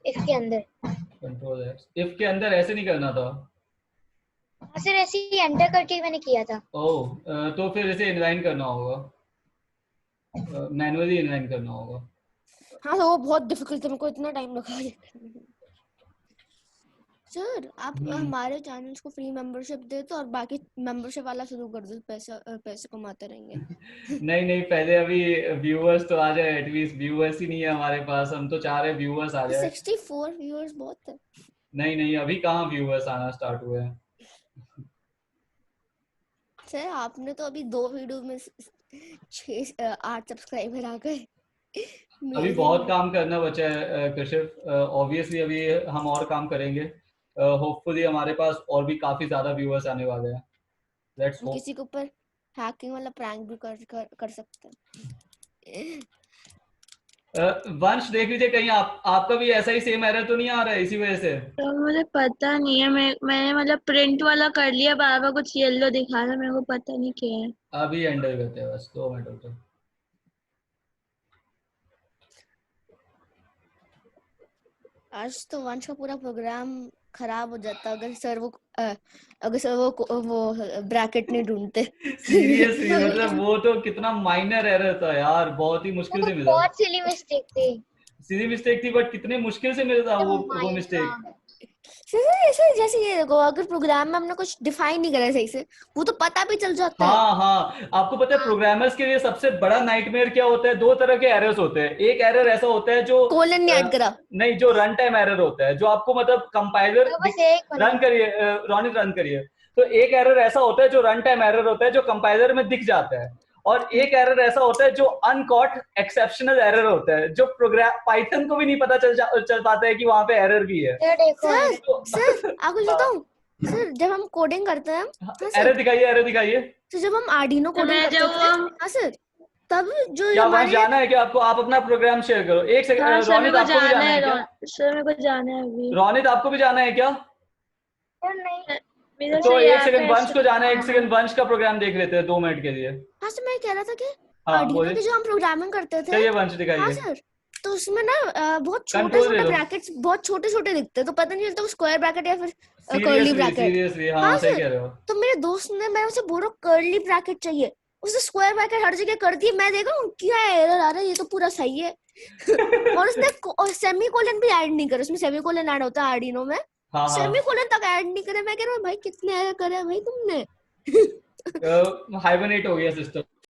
इफ के अंदर। कंट्रोल एक्स, इफ के अंदर ऐसे नहीं करना था। हाँ सर, ऐसे ही एंटर करके मैंने किया था। ओह तो फिर इसे इनलाइन करना होगा, मैनुअली इनलाइन करना होगा। हाँ तो वो बहुत डिफिकल्ट था, मेरे को इतना टाइम लगा। सर आप हमारे चैनल्स को फ्री मेंबरशिप दे तो और बाकी मेंबरशिप वाला शुरू कर दो, पैसे कमाते रहेंगे। नहीं नहीं, पहले अभी व्यूअर्स तो आ जाए, एटलीस्ट व्यूअर्स ही नहीं है हमारे पास, हम तो चाह रहे व्यूअर्स आ जाए। 64 व्यूअर्स बहुत है। नहीं नहीं, अभी कहाँ व्यूअर्स आना स्टार्ट हुए हैं। सर आपने तो अभी 2 वीडियो में 8 सब्सक्राइबर आ गए। अभी बहुत काम करना बचा है कशिफ, ऑब्वियसली अभी हम और काम करेंगे, होपफुली हमारे पास और भी काफी ज्यादा व्यूअर्स आने वाले हैं। Let's hope. किसी के ऊपर हैकिंग वाला प्रैंक भी कर सकते हैं। वंश देख लीजिए कहीं आपका भी ऐसा ही सेम एरर तो नहीं आ रहा है इसी वजह से। तो मुझे पता नहीं है, मैंने मतलब प्रिंट वाला कर लिया, बार कुछ येलो दिखा रहा, मेरे को पता नहीं क्या है। अभी एंटर करते हैं, बस 2 मिनट होते हैं। आज तो वंश का पूरा प्रोग्राम खराब हो जाता अगर सर वो ब्रैकेट नहीं ढूंढते। सीरियसली मतलब वो तो कितना माइनर एरर था यार, बहुत ही मुश्किल से मिला। बहुत सिली मिस्टेक थी। सीधी मिस्टेक थी, बट कितने मुश्किल से मिला था वो मिस्टेक। ऐसे जैसे ये देखो, अगर प्रोग्राम में हमने कुछ डिफाइन नहीं करा सही से, वो तो पता भी चल जाता है। हाँ हाँ, आपको पता है प्रोग्रामर्स के लिए सबसे बड़ा नाइटमेयर क्या होता है? 2 तरह के एरर्स होते हैं। एक एरर ऐसा होता है जो कोलन नहीं ऐड करा, नहीं, जो रन टाइम एरर होता है, जो आपको मतलब कंपाइलर तो बस एक रन करिए, रोनित रन करिए। तो एक एरर ऐसा होता है जो रन टाइम एरर होता है, जो कंपाइलर में दिख जाता है। और एक एरर ऐसा होता है जो अनकॉट एक्सेप्शनल एरर होता है, जो प्रोग्राम पाइथन को भी नहीं पता चल पाता है कि वहां पे एरर भी है। ये देखो सर आपको बताऊं, सर जब हम कोडिंग करते हैं, एरर दिखाइए, एरर दिखाइए। तो जब हम आर्डिनो कोडिंग करते थे, हाँ सर, तब जो क्या वहां हमारे जाना है? क्या आपको? आप अपना प्रोग्राम शेयर करो। एक सेकंड, हाँ सर, रोनित मेरे को आपको भी जाना जाना है क्या? सर मेरे को जाना है अभी। रोनित आपको भी जाना है क्या? नहीं मेरा तो से एक यहाँ सेकंड पे वंश को जाना है, एक सेकंड वंश का प्रोग्राम देख लेते हैं 2 मिनट के लिए। हाँ सर, मैं कह रहा था कि हाँ आर्डिनो बोलिए। की जो हम प्रोग्रामिंग करते थे, चलिए वंश हाँ दिखाइए। सर, तो उसमें ना बहुत छोटे कंट्रोल छोटे दे दो। ब्रैकेट्स बहुत छोटे छोटे दिखते हैं, तो पता नहीं चलता वो स्क्वायर ब्रैकेट या फिर कर्ली सीरियसली ब्रैकेट। सीरियसली, हाँ हाँ सही सर, कह रहे हो। तो मेरे दोस्त ने, मैं उसे बोल रहा हूँ कर्ली ब्रैकेट चाहिए, उसने स्क्वायर ब्रैकेट हर जगह कर दी। मैं देखा क्या एरर आ रहा है, ये तो पूरा सही है। और उसने सेमीकोलन भी ऐड नहीं करा, उसमें सेमीकोलन ऐड होता है आर्डिनो में, हाँ हाँ, सेमीकोलन तक ऐड नहीं करे। मैं कह रहा हूँ भाई कितने एरर करे हैं भाई तुमने। हाइबरनेट हो गया सिस्टम।